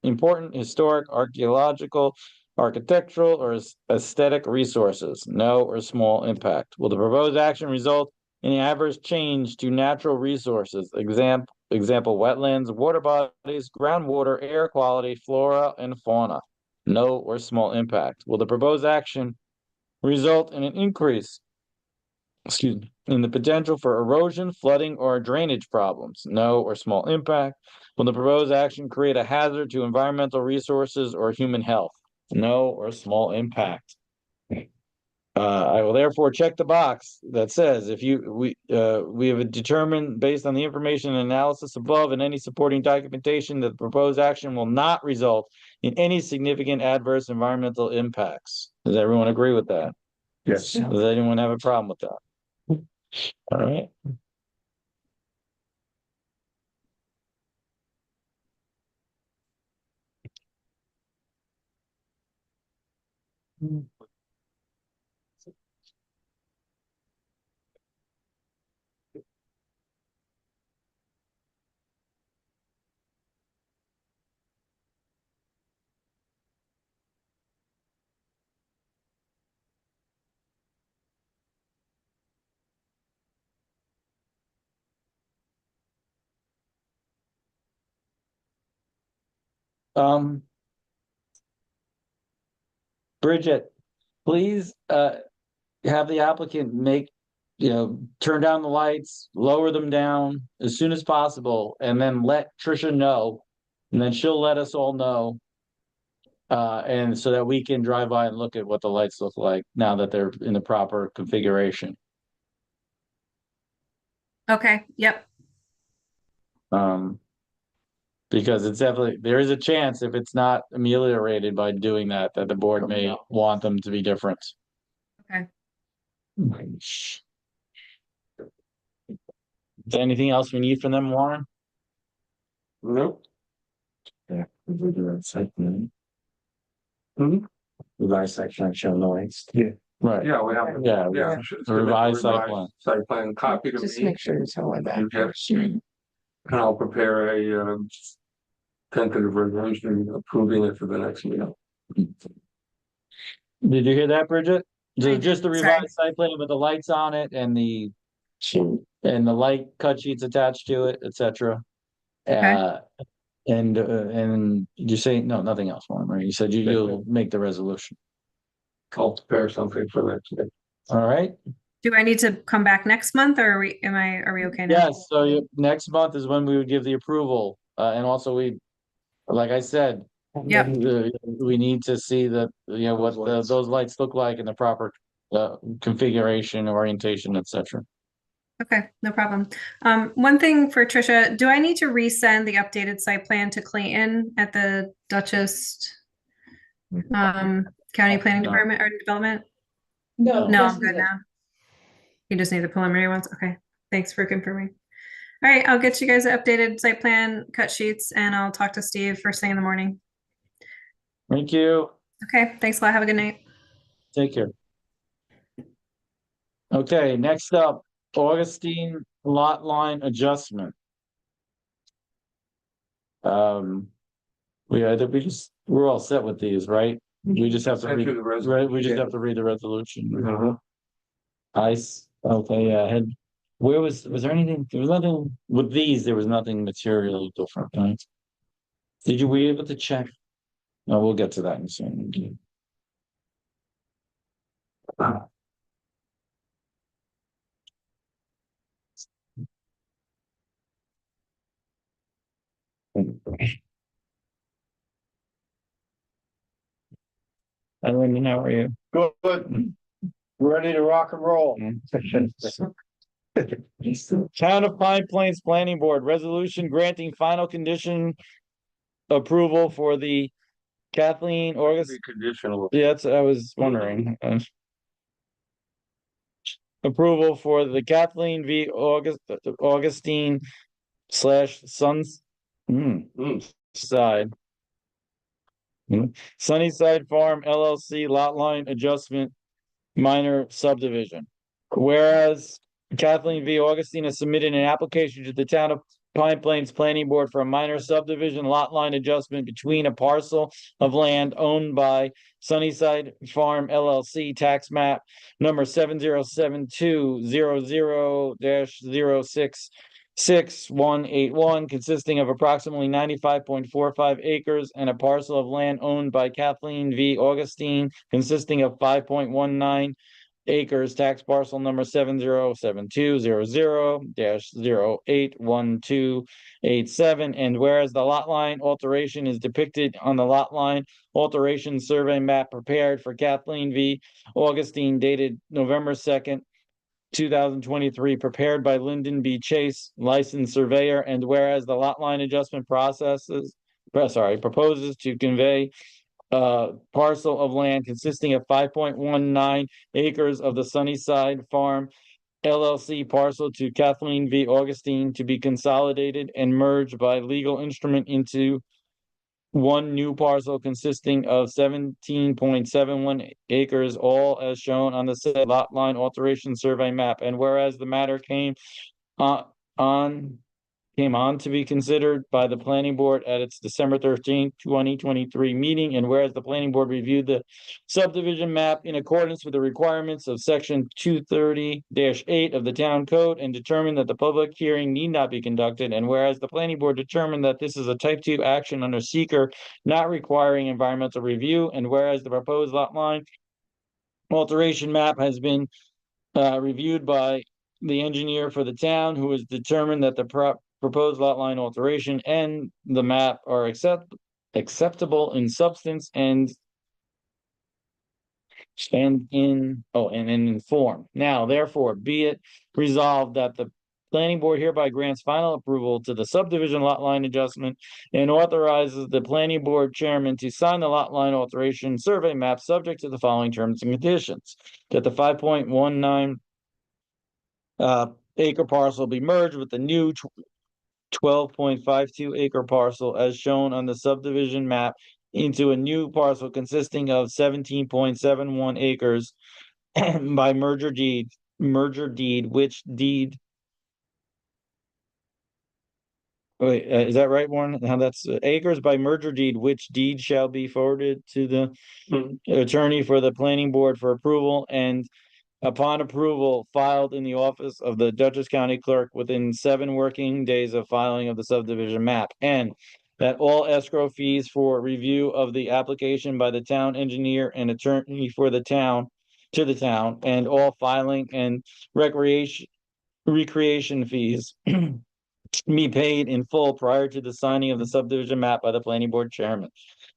S1: important historic, archaeological, architectural, or aesthetic resources? No or small impact. Will the proposed action result in an adverse change to natural resources? Example, wetlands, water bodies, groundwater, air quality, flora, and fauna? No or small impact. Will the proposed action result in an increase, in the potential for erosion, flooding, or drainage problems? No or small impact. Will the proposed action create a hazard to environmental resources or human health? No or small impact. I will therefore check the box that says we have determined based on the information and analysis above and any supporting documentation that the proposed action will not result in any significant adverse environmental impacts. Does everyone agree with that?
S10: Yes.
S1: Does anyone have a problem with that? All right. Bridget, please have the applicant turn down the lights, lower them down as soon as possible, and then let Trisha know. And then she'll let us all know. And so that we can drive by and look at what the lights look like now that they're in the proper configuration.
S12: Okay, yep.
S1: Because it's definitely, there is a chance if it's not ameliorated by doing that the board may want them to be different.
S12: Okay.
S1: Is there anything else we need from them, Warren?
S10: Nope.
S5: Yeah. Site plan.
S10: Mhm.
S5: Revised site plan show no lights.
S1: Right.
S10: Yeah, we have.
S1: Yeah,
S10: Yeah.
S1: the revised site plan.
S10: Site plan copy to
S9: Just
S10: me,
S9: make sure it's all that.
S10: and I'll prepare a tentative resolution approving it for the next meeting.
S1: Did you hear that, Bridget?
S12: I
S1: Just the
S12: did, sorry.
S1: revised site plan with the lights on it and the light cut sheets attached to it, etc.
S12: Okay.
S1: And you say no, nothing else, Warren, right? You said you'll make the resolution.
S10: I'll prepare something for next week.
S1: All right.
S12: Do I need to come back next month or are we okay now?
S1: Yes, so next month is when we would give the approval, and also like I said.
S12: Yep.
S1: We need to see that, what those lights look like in the proper configuration, orientation, etc.
S12: Okay, no problem. One thing for Trisha, do I need to resend the updated site plan to Clayton at the Dutchess County Planning Department or Development?
S11: No.
S12: No, I'm good now. You just need the preliminary ones. Okay, thanks for confirming. All right, I'll get you guys an updated site plan, cut sheets, and I'll talk to Steve first thing in the morning.
S1: Thank you.
S12: Okay, thanks a lot. Have a good night.
S1: Take care. Okay, next up, Augustine lot line adjustment. We're all set with these, right? We just have to
S10: Send
S1: read,
S10: you the
S1: right? We just
S10: resolution.
S1: have to read the resolution.
S10: Uh-huh.
S1: Okay, yeah, was there anything, there was nothing, with these, there was nothing materially different, right? Were you able to check? No, we'll get to that in a second. Eileen, how are you?
S2: Good. Ready to rock and roll.
S1: Town of Pine Plains Planning Board Resolution granting final condition approval for the Kathleen August.
S10: Be conditional.
S1: Yeah, that's, I was wondering. Approval for the Kathleen v. Augustine slash Sons. Side. Sunnyside Farm LLC lot line adjustment minor subdivision. Whereas Kathleen V. Augustine has submitted an application to the town of Pine Plains Planning Board for a minor subdivision lot line adjustment between a parcel of land owned by Sunnyside Farm LLC, tax map number 707200-066181, consisting of approximately 95.45 acres, and a parcel of land owned by Kathleen V. Augustine consisting of 5.19 acres, tax parcel number 707200-081287. And whereas the lot line alteration is depicted on the lot line alteration survey map prepared for Kathleen V. Augustine dated November 2nd, 2023, prepared by Lyndon B. Chase, licensed surveyor, and whereas the lot line adjustment proposes to convey parcel of land consisting of 5.19 acres of the Sunnyside Farm LLC parcel to Kathleen V. Augustine to be consolidated and merged by legal instrument into one new parcel consisting of 17.71 acres, all as shown on the said lot line alteration survey map. And whereas the matter came on to be considered by the planning board at its December 13th, 2023 meeting, and whereas the planning board reviewed the subdivision map in accordance with the requirements of section 230-8 of the town code and determined that the public hearing need not be conducted, and whereas the planning board determined that this is a type 2 action under seeker not requiring environmental review, and whereas the proposed lot line alteration map has been reviewed by the engineer for the town, who has determined that the proposed lot line alteration and the map are acceptable in substance and in form. Now, therefore, be it resolved that the planning board hereby grants final approval to the subdivision lot line adjustment and authorizes the planning board chairman to sign the lot line alteration survey map subject to the following terms and conditions: that the 5.19 acre parcel be merged with the new 12.52 acre parcel as shown on the subdivision map into a new parcel consisting of 17.71 acres by merger deed, which deed. Wait, is that right, Warren? Now that's acres by merger deed, which deed shall be forwarded to the attorney for the planning board for approval, and upon approval, filed in the office of the Dutchess County Clerk within 7 working days of filing of the subdivision map. And that all escrow fees for review of the application by the town engineer and attorney for the town, and all filing and recreation fees be paid in full prior to the signing of the subdivision map by the planning board chairman.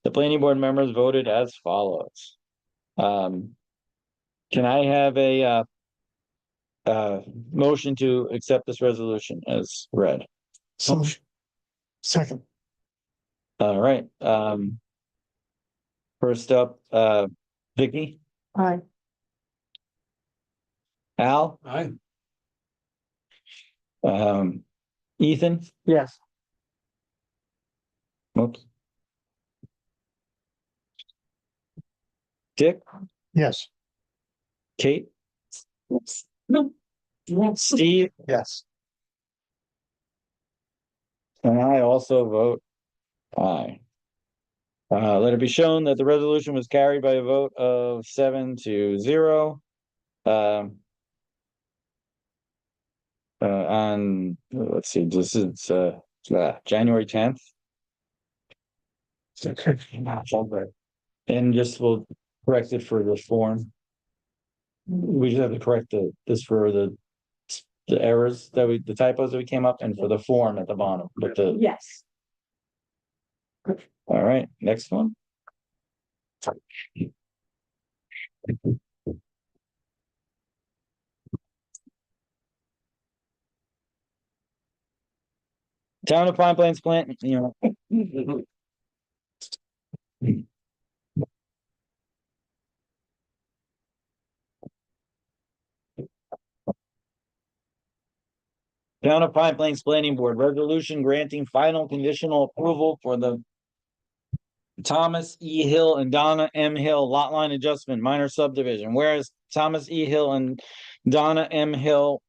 S1: The planning board members voted as follows. Can I have a motion to accept this resolution as read?
S8: So, second,
S1: All right, first up, Vicky,
S9: Aye.
S1: Al,
S10: Aye.
S1: Ethan,
S7: Yes.
S1: oops. Dick,
S8: yes.
S1: Kate? No. Steve?
S2: Yes.
S1: And I also vote aye. Let it be shown that the resolution was carried by a vote of 7-0. On, let's see, this is, January 10th. And just will correct it for this form. We just have to correct this for the errors that the typos that we came up and for the form at the bottom, but
S11: Yes.
S1: all right, next one. Town of Pine Plains plant, Town of Pine Plains Planning Board resolution granting final conditional approval for the Thomas E. Hill and Donna M. Hill lot line adjustment minor subdivision, whereas Thomas E. Hill and Donna M. Hill,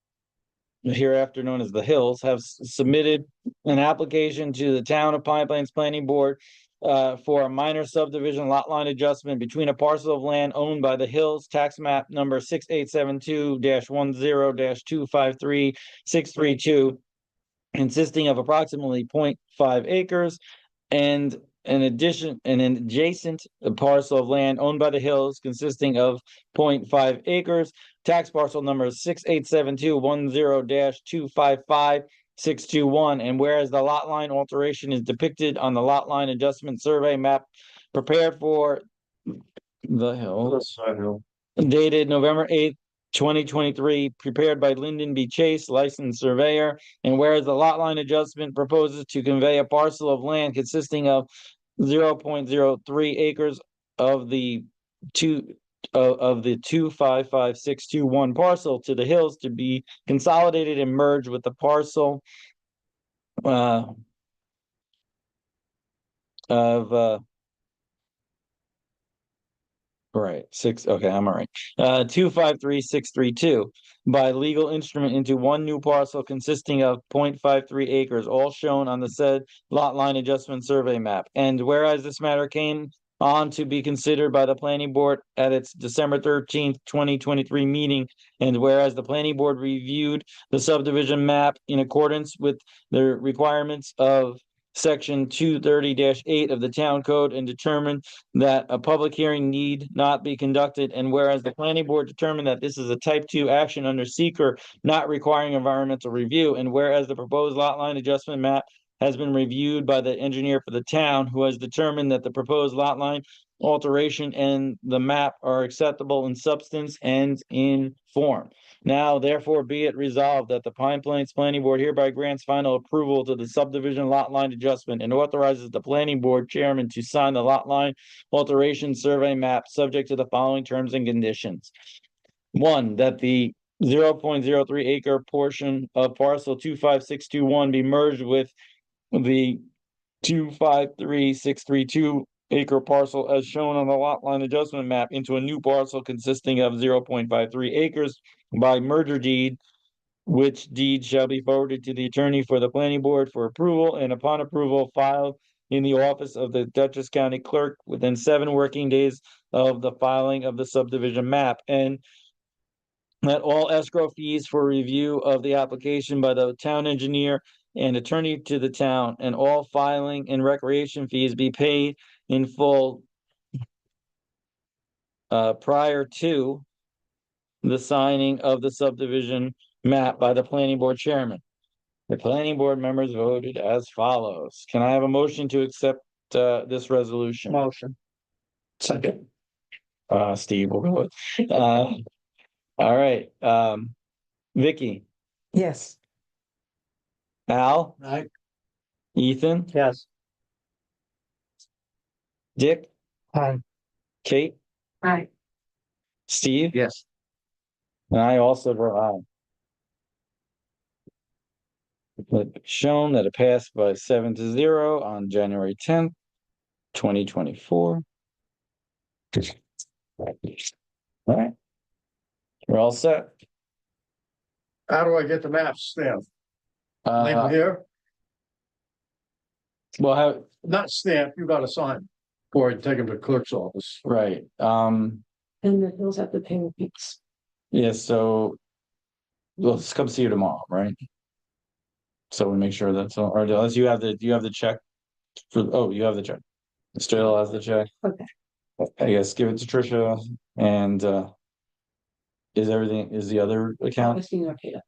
S1: hereafter known as the Hills, have submitted an application to the Town of Pine Plains Planning Board for a minor subdivision lot line adjustment between a parcel of land owned by the Hills, tax map number 6872-10-253632, consisting of approximately 0.5 acres and an adjacent parcel of land owned by the Hills consisting of 0.5 acres, tax parcel number 6872-10-255621, and whereas the lot line alteration is depicted on the lot line adjustment survey map prepared for the Hills, dated November 8th, 2023, prepared by Lyndon B. Chase, licensed surveyor, and whereas the lot line adjustment proposes to convey a parcel of land consisting of 0.03 acres of the 255621 parcel to the Hills to be consolidated and merged with the parcel of right, I'm all right. 253632 by legal instrument into one new parcel consisting of 0.53 acres, all shown on the said lot line adjustment survey map. And whereas this matter came on to be considered by the planning board at its December 13th, 2023 meeting, and whereas the planning board reviewed the subdivision map in accordance with the requirements of Section 230-8 of the town code and determined that a public hearing need not be conducted, and whereas the planning board determined that this is a type 2 action under seeker not requiring environmental review, and whereas the proposed lot line adjustment map has been reviewed by the engineer for the town, who has determined that the proposed lot line alteration and the map are acceptable in substance and in form. Now, therefore, be it resolved that the Pine Plains Planning Board hereby grants final approval to the subdivision lot line adjustment and authorizes the planning board chairman to sign the lot line alteration survey map subject to the following terms and conditions. One, that the 0.03 acre portion of parcel 25621 be merged with the 253632 acre parcel as shown on the lot line adjustment map into a new parcel consisting of 0.53 acres by merger deed, which deed shall be forwarded to the attorney for the planning board for approval, and upon approval filed in the office of the Dutchess County Clerk within 7 working days of the filing of the subdivision map, and that all escrow fees for review of the application by the town engineer and attorney to the town and all filing and recreation fees be paid in full prior to the signing of the subdivision map by the planning board chairman. The planning board members voted as follows. Can I have a motion to accept this resolution?
S7: Motion.
S1: Second. Steve will go with. All right. Vicky,
S9: Yes.
S1: Al,
S2: Aye.
S1: Ethan,
S7: Yes.
S1: Dick,
S8: Aye.
S1: Kate,
S3: Right.
S1: Steve,
S2: Yes.
S1: and I also vote aye. But shown that it passed by 7-0 on January 10th, 2024. All right. We're all set.
S2: How do I get the maps stamped? Leave them
S1: Uh,
S2: here?
S1: well, how,
S2: Not stamped, you gotta sign. Or take them to clerk's office.
S1: right,
S11: And the Hills have to pay the fees.
S1: yeah, so let's come see you tomorrow, right? So we make sure that's all, or unless you have the check for, oh, you have the check. Still has the check.
S11: Okay.
S1: I guess give it to Tricia and is everything, is the other account?
S11: Augustine Ortega.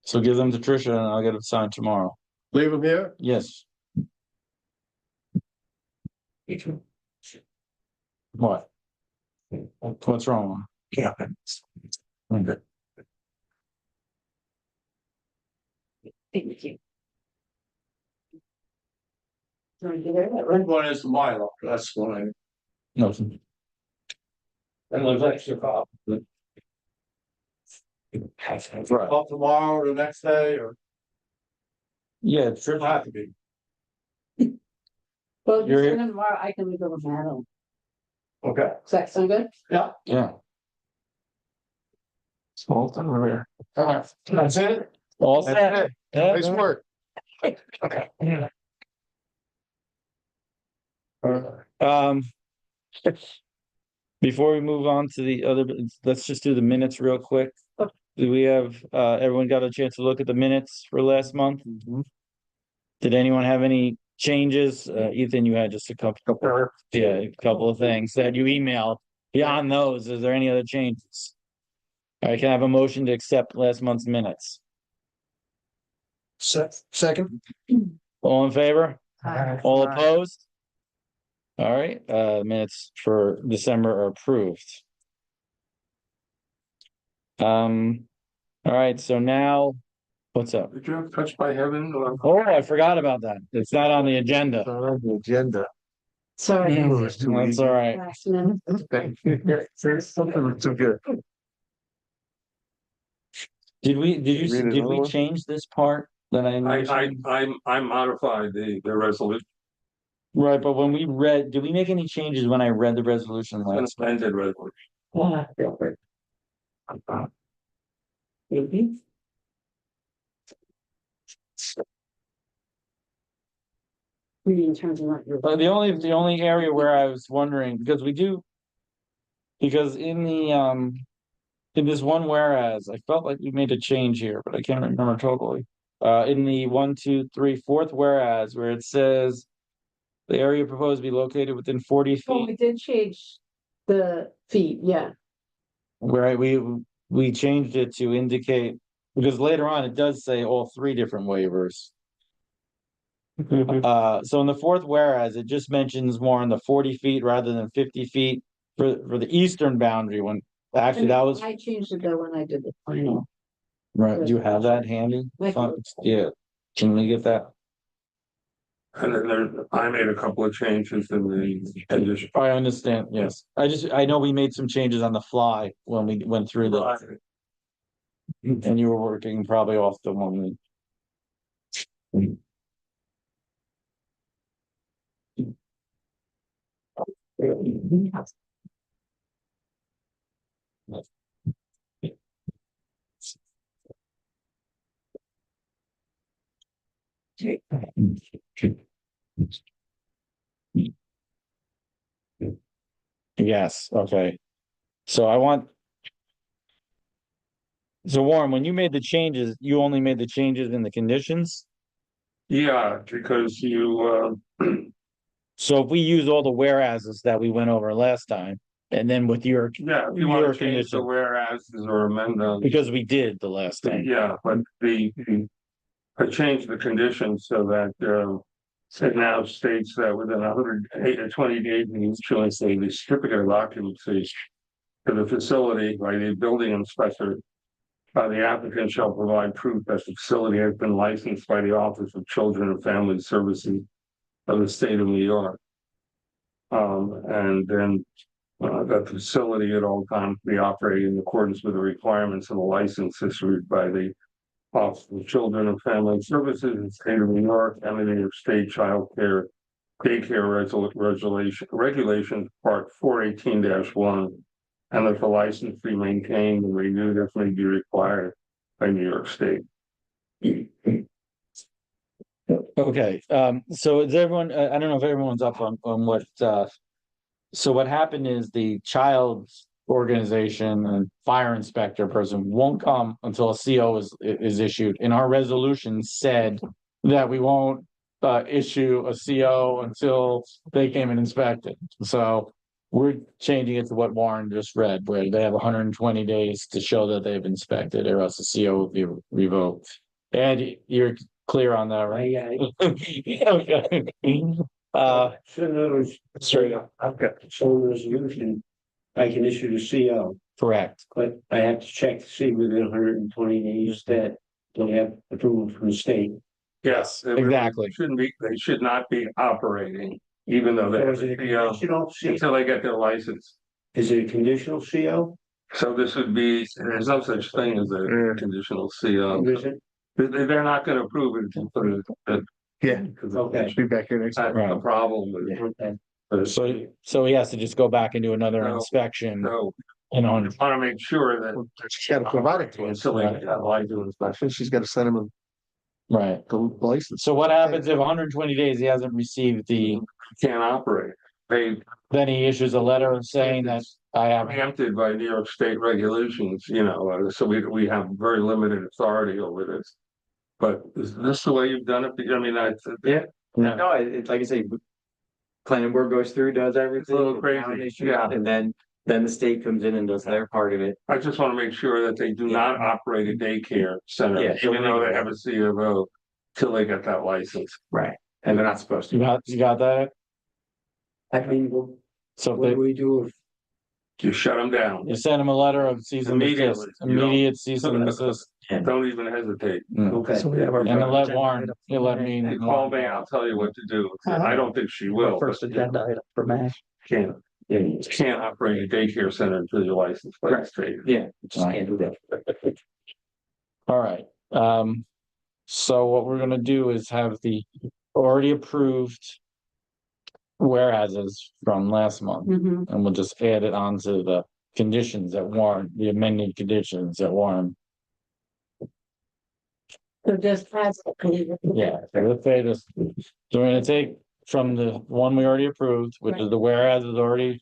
S1: So give them to Tricia and I'll get it signed tomorrow.
S2: Leave them here?
S1: Yes. What? What's wrong?
S2: Yeah.
S1: Okay.
S11: Thank you.
S2: Red one is the Milo, that's what I.
S1: No.
S2: And there's extra copy.
S1: Right.
S2: Up tomorrow or the next day, or
S1: Yeah,
S2: should have to be.
S11: Well, if you
S1: You're
S11: send
S1: here?
S11: them tomorrow, I can leave over Madeline.
S2: Okay.
S11: Does that sound good?
S2: Yeah.
S1: yeah.
S2: Small town over here. That's it?
S1: All
S2: That's
S1: set.
S2: it.
S1: Yeah.
S2: Nice work. Okay.
S1: Um. Before we move on to the other, let's just do the minutes real quick. Do we have, everyone got a chance to look at the minutes for last month? Did anyone have any changes? Ethan, you had just a couple, yeah, a couple of things that you emailed. Beyond those, is there any other changes? I can I have a motion to accept last month's minutes.
S2: Second.
S1: All in favor?
S9: Aye.
S1: All opposed? All right, minutes for December are approved. All right, so now, what's up?
S10: Did you have Touched by Heaven?
S1: Oh, I forgot about that. It's not on the agenda.
S2: It's on the agenda.
S11: Sorry.
S2: It was too
S1: That's
S2: easy.
S1: all right.
S11: Last minute.
S2: Thank you. Something was too good.
S1: Did
S2: Read
S1: did
S2: another
S1: we
S2: one?
S1: change this part that I mentioned?
S10: I modified the resolution,
S1: Right, but when we read, did we make any changes when I read the resolution last?
S10: amended resolution.
S11: Maybe. In terms of what you're.
S1: The only area where I was wondering, because we do. Because in this one whereas, I felt like we made a change here, but I can't remember totally. In the 1, 2, 3, 4th whereas, where it says. The area proposed to be located within 40
S11: Oh, we
S1: feet,
S11: did change the feet, yeah.
S1: where we changed it to indicate, because later on it does say all 3 different waivers. So in the 4th whereas, it just mentions more on the 40 feet rather than 50 feet for the eastern boundary when, actually that was,
S11: I changed it though when I did the final.
S1: right, do you have that handy? Yeah, can we get that?
S10: And then I made a couple of changes in the condition.
S1: I understand, yes, I know we made some changes on the fly when we went through the, and you were working probably off the one. Yes, okay. So I want. So Warren, when you made the changes, you only made the changes in the conditions?
S10: Yeah, because you,
S1: So if we use all the whereases that we went over last time, and then with your,
S10: yeah, if you want
S1: Your
S10: to change the
S1: condition.
S10: whereases or amend them.
S1: because we did the last time.
S10: Yeah, but I changed the conditions so that, it now states that within 120 days of the issuance of the certificate of occupancy for the facility by the building inspector, the applicant shall provide proof that the facility has been licensed by the Office of Children and Family Services of the state of New York. And then that the facility at all times be operated in accordance with the requirements of the license issued by the Office of Children and Family Services in the state of New York, and the New York State Child Care Daycare Regulations, Part 418-1, and that the license be maintained and renewed if may be required by New York State.
S1: Okay, so is everyone, I don't know if everyone's up on what, so what happened is the child's organization and fire inspector person won't come until a CO is issued, and our resolution said that we won't issue a CO until they came and inspected. So we're changing it to what Warren just read, where they have 120 days to show that they've inspected, or else the CO will be revoked. And you're clear on that, right? Okay.
S13: So in other words,
S1: Sorry.
S13: I've got the sole resolution, I can issue the CO,
S1: Correct.
S13: but I have to check to see within hundred and twenty days that they have approval from the state.
S10: Yes. they
S1: Exactly.
S10: Shouldn't be, they should not be operating, even though they
S13: So
S10: have
S13: is it a
S10: a CO,
S13: conditional CO?
S10: until they get their license.
S13: Is it a conditional CO?
S10: So this would be, there's no such thing as a conditional CO.
S13: Is it?
S10: They're not gonna approve it until put it.
S2: Yeah.
S13: Okay.
S2: Be back here next.
S10: That's the
S1: Right.
S10: problem with it.
S13: Okay.
S1: So he has to just go back and do another
S10: No.
S1: inspection
S10: So
S1: and
S10: I
S1: on.
S10: wanna make sure that.
S2: She's gotta provide it to us.
S10: Until they get that license.
S2: I think she's gotta send him
S1: Right.
S2: the license.
S1: So what happens if 120 days he hasn't received the,
S10: Can't operate. They
S1: then he issues a letter saying that I have,
S10: preempted by New York State regulations, so we have very limited authority over this. But is this the way you've done it? I mean,
S5: Yeah. No, it's like I say, planning board goes through, does everything.
S10: a little crazy,
S5: town issues,
S10: yeah.
S5: And then the state comes in and does their part of it.
S10: I just want to make sure that they do not operate a daycare center,
S5: Yeah, so
S10: even though they have a C of O, till they get that license.
S5: Right. And they're not supposed
S1: you
S5: to.
S1: got that?
S13: I mean, what
S1: So if
S13: what
S1: they,
S13: do we do if
S10: You shut them down.
S1: you send him a letter of cease and desist,
S10: Immediately. You don't-
S1: immediate cease and desist.
S10: Don't even hesitate.
S1: Mm.
S13: Okay.
S2: So we have our.
S1: And then let Warren, he'll let me.
S10: You call me, I'll tell you what to do. I don't think she will.
S7: First
S10: but
S7: agenda item for May.
S10: Can't, you can't operate a daycare center until you're licensed by the state.
S5: Yeah, just can't do that.
S1: All right, so what we're gonna do is have the already approved whereases from last month,
S11: Mhm.
S1: and we'll just add it onto the conditions that Warren, the amended conditions that Warren,
S11: So just as.
S1: yeah, so let's say this. So we're gonna take from the one we already approved, which is the whereas is already.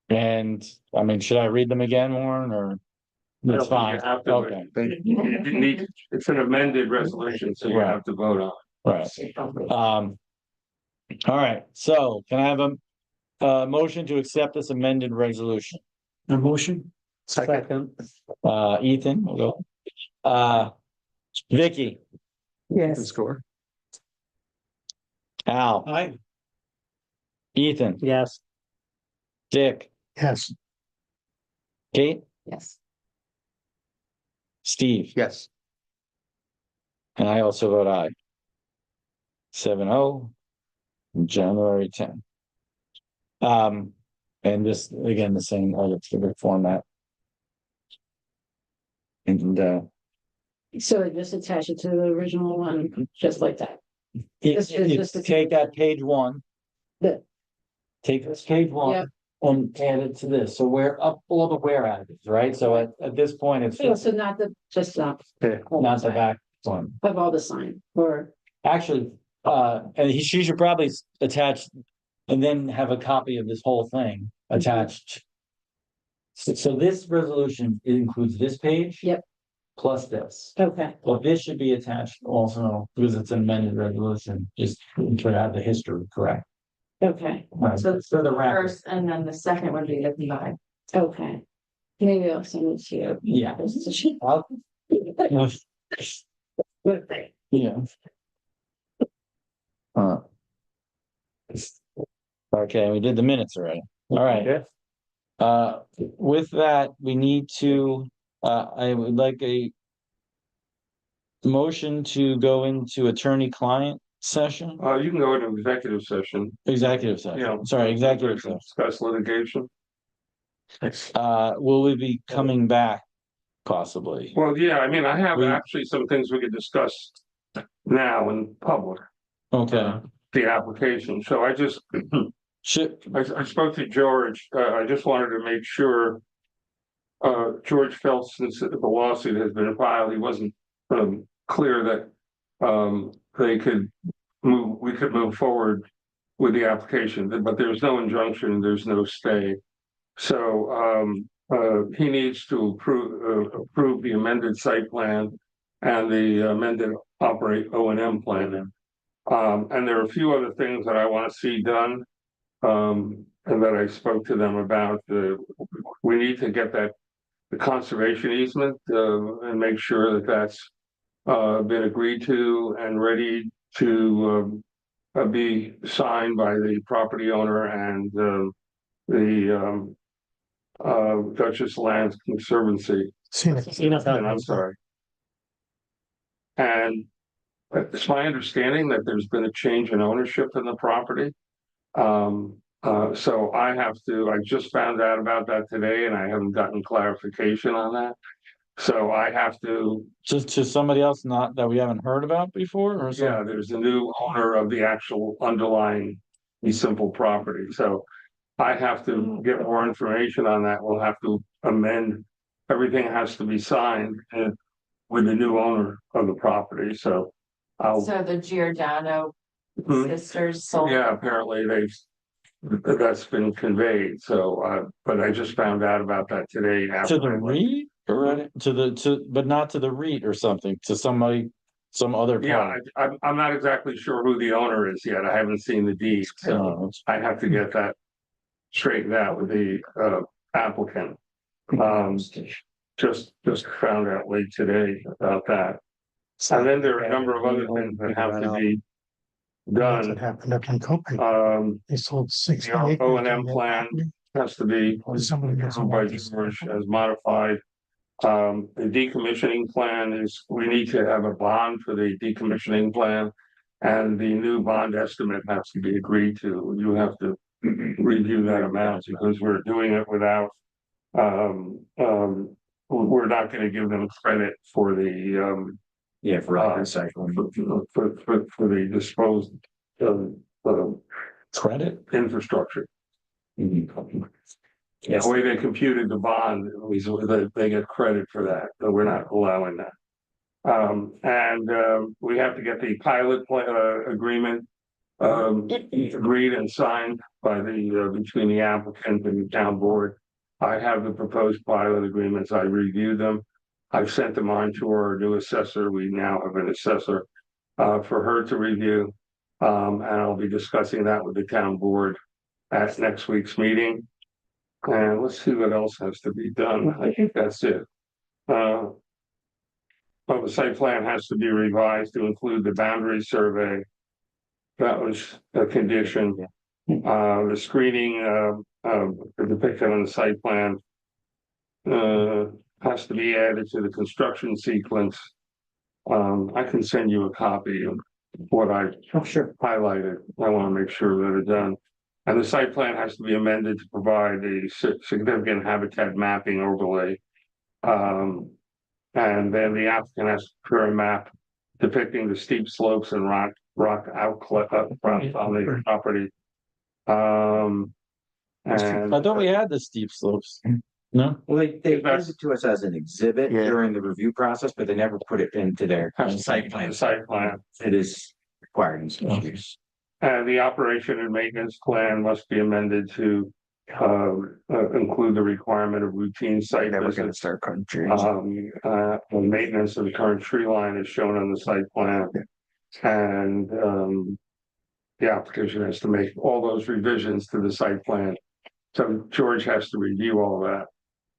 S1: And, I mean, should I read them again, Warren, or? That's
S10: You
S1: fine,
S10: have to,
S1: okay,
S10: you need, it's an amended resolution, so you
S1: Right.
S10: have to vote on.
S1: right. All right, so can I have a motion to accept this amended resolution?
S13: a motion?
S7: Second,
S1: Ethan, we'll go. Vicky,
S9: Yes,
S2: Score.
S1: Al,
S13: Aye.
S1: Ethan,
S7: yes,
S1: Dick,
S8: Yes,
S1: Kate,
S3: Yes.
S1: Steve,
S2: Yes.
S1: and I also vote aye. 7-0, January 10. And this, again, the same other format. And,
S11: So just attach it to the original one, just like that. This is
S1: you
S11: just a-
S1: take that page one.
S11: The-
S1: Take this page
S11: Yep.
S1: one and add it to this, so we're up all the whereas, right? So at this point, it's
S11: So
S1: just
S11: not the, just
S1: not the back one.
S11: of all the sign or.
S1: Actually, and she should probably attach and then have a copy of this whole thing attached. So this resolution includes this page.
S11: Yep.
S1: Plus this.
S11: Okay,
S1: Well, this should be attached also because it's an amended resolution, just to have the history correct.
S11: okay,
S3: So
S1: For the record,
S3: first, and then the second would be the combined.
S11: okay. Maybe I'll send it to you.
S1: yeah.
S11: Just to show-
S1: I'll- Yeah. Okay, we did the minutes already. All right. With that, we need to, I would like a motion to go into attorney-client session,
S10: You can go into executive session.
S1: executive
S10: Yeah.
S1: session, sorry, executive session.
S10: Discuss litigation.
S1: Will we be coming back possibly?
S10: Well, yeah, I mean, I have
S1: We-
S10: actually some things we could discuss now in public,
S1: Okay,
S10: the application. So I just,
S1: should,
S10: I spoke to George. I just wanted to make sure. George felt since the lawsuit has been filed, he wasn't clear that we could move forward with the application, but there's no injunction, there's no stay. So he needs to approve the amended site plan and the amended operate O&M plan. And there are a few other things that I want to see done. and that I spoke to them about we need to get the conservation easement, and make sure that that's been agreed to and ready to be signed by the property owner and the Dutchess Lands Conservancy. And I'm sorry. And it's my understanding that there's been a change in ownership in the property. So I just found out about that today and I haven't gotten clarification on that. So I have to,
S1: Just to somebody else not that we haven't heard about before or something?
S10: yeah, there's a new owner of the actual underlying simple property. So I have to get more information on that. We'll have to amend, everything has to be signed with the new owner of the property. So
S3: So the Giordano
S10: Mhm.
S3: sisters sold.
S10: Yeah, apparently that's been conveyed, so, but I just found out about that today.
S1: To the REIT or but not to the REIT or something, to somebody, some other
S10: Yeah,
S1: party.
S10: I'm not exactly sure who the owner is yet. I haven't seen the deed, so
S1: Oh,
S10: I have to get that straightened out with the applicant. Just found out late today about that. And then there are a number of other things that have to be
S8: That's
S10: done.
S8: what happened up in Copenhagen. They sold 60
S10: The
S8: acres.
S10: O and M
S8: on that
S10: plan
S8: property.
S10: has to be
S8: Somebody doesn't
S10: approved by
S8: want this.
S10: George as modified. The decommissioning plan is, we need to have a bond for the decommissioning plan. And the new bond estimate has to be agreed to. You have to review that amount because we're doing it without. We're not gonna give them credit for the
S5: Yeah, for recycling.
S10: for the disposed
S1: credit?
S10: infrastructure.
S5: Yes,
S10: The way they computed the bond, they get credit for that, but we're not allowing that. We have to get the pilot agreement agreed and signed by between the applicant and the town board. I have the proposed pilot agreements. I reviewed them. I've sent them on to our new assessor. We now have an assessor for her to review. And I'll be discussing that with the town board at next week's meeting. And let's see what else has to be done. I think that's it. Well, the site plan has to be revised to include the boundary survey. That was a condition. The screening depicted on the site plan has to be added to the construction sequence. I can send you a copy of what I highlighted. I want to make sure that it's done. And the site plan has to be amended to provide a significant habitat mapping overlay. And then the applicant has to prepare a map depicting the steep slopes and rock outclip up front on the property. And
S1: I thought we had the steep slopes. No?
S5: well, they gave it to us as an exhibit
S2: Yeah.
S5: during the review process, but they never put it into their site
S10: the
S5: plan.
S10: site plan.
S5: It is required in some use.
S10: And the operation and maintenance plan must be amended to include the requirement of routine site
S2: Never gonna
S10: visits.
S2: start cutting trees.
S10: And maintenance of the current tree line is shown on the site plan. And the application has to make all those revisions to the site plan. So George has to review all that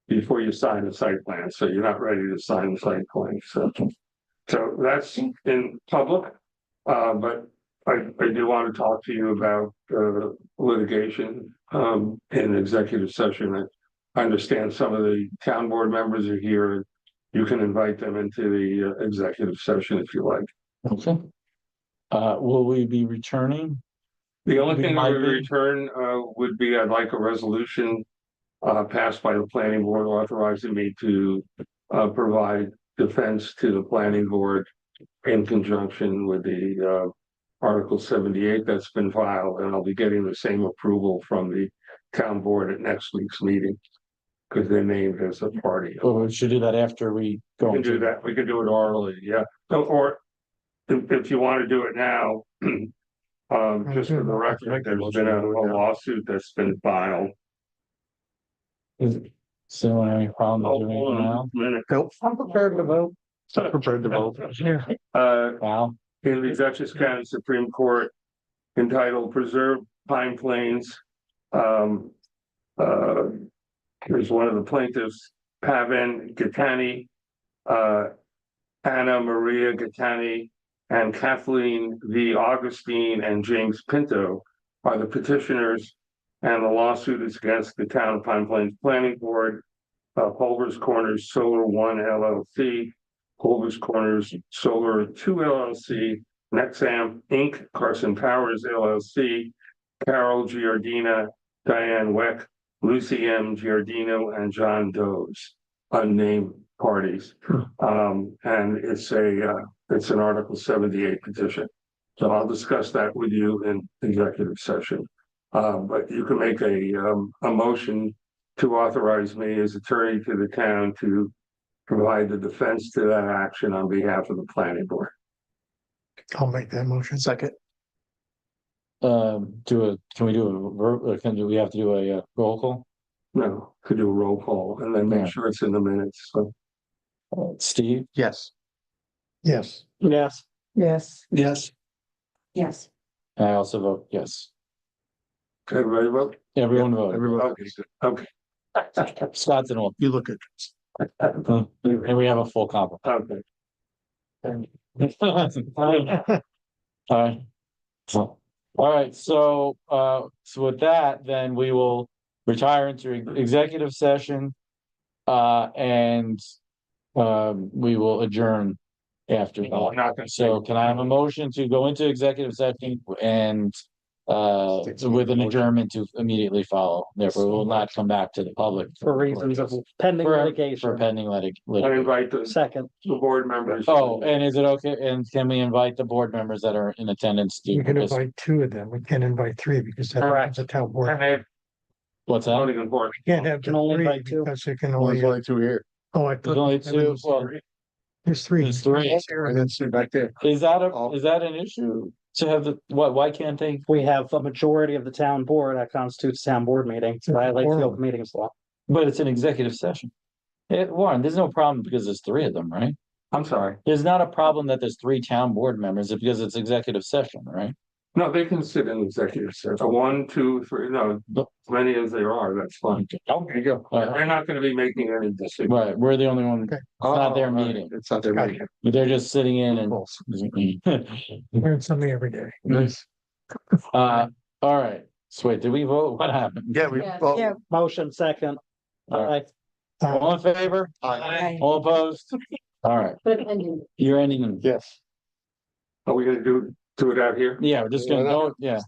S10: before you sign the site plan. So you're not ready to sign the site plan. So that's in public. But I do want to talk to you about litigation in executive session. I understand some of the town board members are here. You can invite them into the executive session if you like.
S1: Okay. Will we be returning?
S10: The only
S1: We
S10: thing I
S1: might
S10: would
S1: be.
S10: return would be I'd like a resolution passed by the planning board authorizing me to provide defense to the planning board in conjunction with the Article 78 that's been filed, and I'll be getting the same approval from the town board at next week's meeting because they're named as a party.
S1: Well, we should do that after we
S10: We
S1: go.
S10: can do that. We can do it orally, yeah. Or if you want to do it now, just for the record, there's been a lawsuit that's been filed.
S1: So any problem
S10: Hold
S1: doing it
S10: on
S1: now?
S10: a minute.
S1: I'm prepared to vote.
S2: Prepared to vote.
S1: Wow.
S10: In the Dutchess County Supreme Court entitled Preserve Pine Plains Um, uh, here's one of the plaintiffs, Pavan Gattani, Anna Maria Gattani, and Kathleen V. Augustine and James Pinto are the petitioners, and the lawsuit is against the Town of Pine Plains Planning Board, Pulver's Corners Solar One LLC, Pulver's Corners Solar Two LLC, Nexamp Inc., Carson Powers LLC, Carol Giardina, Diane Weck, Lucy M. Giardino, and John Doe's, unnamed parties. And it's an Article 78 petition. So I'll discuss that with you in executive session. But you can make a motion to authorize me as attorney to the town to provide the defense to that action on behalf of the planning board.
S8: I'll make that motion.
S2: Second,
S1: Can we have to do a roll call?
S10: No, could do a roll call and then make
S1: Yeah.
S10: sure it's in the minutes. So
S1: Steve?
S2: yes.
S8: Yes.
S7: Yes.
S9: Yes,
S2: Yes.
S3: Yes.
S1: I also vote yes.
S10: everybody vote?
S1: Everyone voted.
S2: Everyone,
S10: Okay,
S1: Scott's and all.
S2: you look at.
S1: And we have a full complement.
S10: okay.
S1: Alright. Alright, so with that, then we will retire into executive session. And we will adjourn after
S10: No, I'm
S1: that.
S10: not gonna
S1: So can I have a motion to go into executive session and with an adjournment to immediately follow? Therefore, we will not come back to the public.
S7: For reasons of pending
S1: For
S7: litigation.
S1: pending
S10: I
S1: litigation.
S10: invite the
S7: Second,
S10: board members.
S1: Oh, and is it okay? And can we invite the board members that are in attendance to
S8: We can
S1: participate?
S8: invite two of them. We can't invite three because
S7: Correct.
S8: that's a town board.
S10: And they
S1: What's that?
S10: voting important.
S8: Can't have
S7: Can only
S8: three
S7: invite two.
S8: because it can
S2: There's
S8: only,
S2: only two here.
S8: oh, I
S1: There's
S8: thought.
S1: only
S8: I
S1: two,
S8: was-
S1: well,
S8: There's three.
S1: there's three.
S2: And then sit back there.
S1: Is that an issue to have the, why can't they?
S7: we have a majority of the town board that constitutes a town board meeting, so I like the open meetings law.
S1: But it's an executive session. Warren, there's no problem because there's three of them, right?
S10: I'm sorry.
S1: There's not a problem that there's three town board members because it's executive session, right?
S10: No, they can sit in executive session. One, two, three, no, as many as there are, that's fine.
S2: There you go.
S10: They're not gonna be making any decisions.
S1: Right, we're the only one,
S8: Okay.
S1: it's not their
S2: Oh, right.
S1: meeting.
S2: It's not their
S8: Got
S2: meeting.
S1: They're just sitting in and.
S8: Learn something every day.
S1: All right, so wait, did we vote? What happened?
S2: Yeah, we,
S3: Yes.
S2: well,
S9: Yeah.
S7: Motion second.
S1: All
S7: Aye.
S1: All in favor?
S2: aye.
S1: All opposed? All right,
S3: But ending.
S1: you're ending,
S2: Yes.
S10: Are we gonna do it out here?
S1: yeah, we're just gonna
S2: Why not?
S1: go, yeah.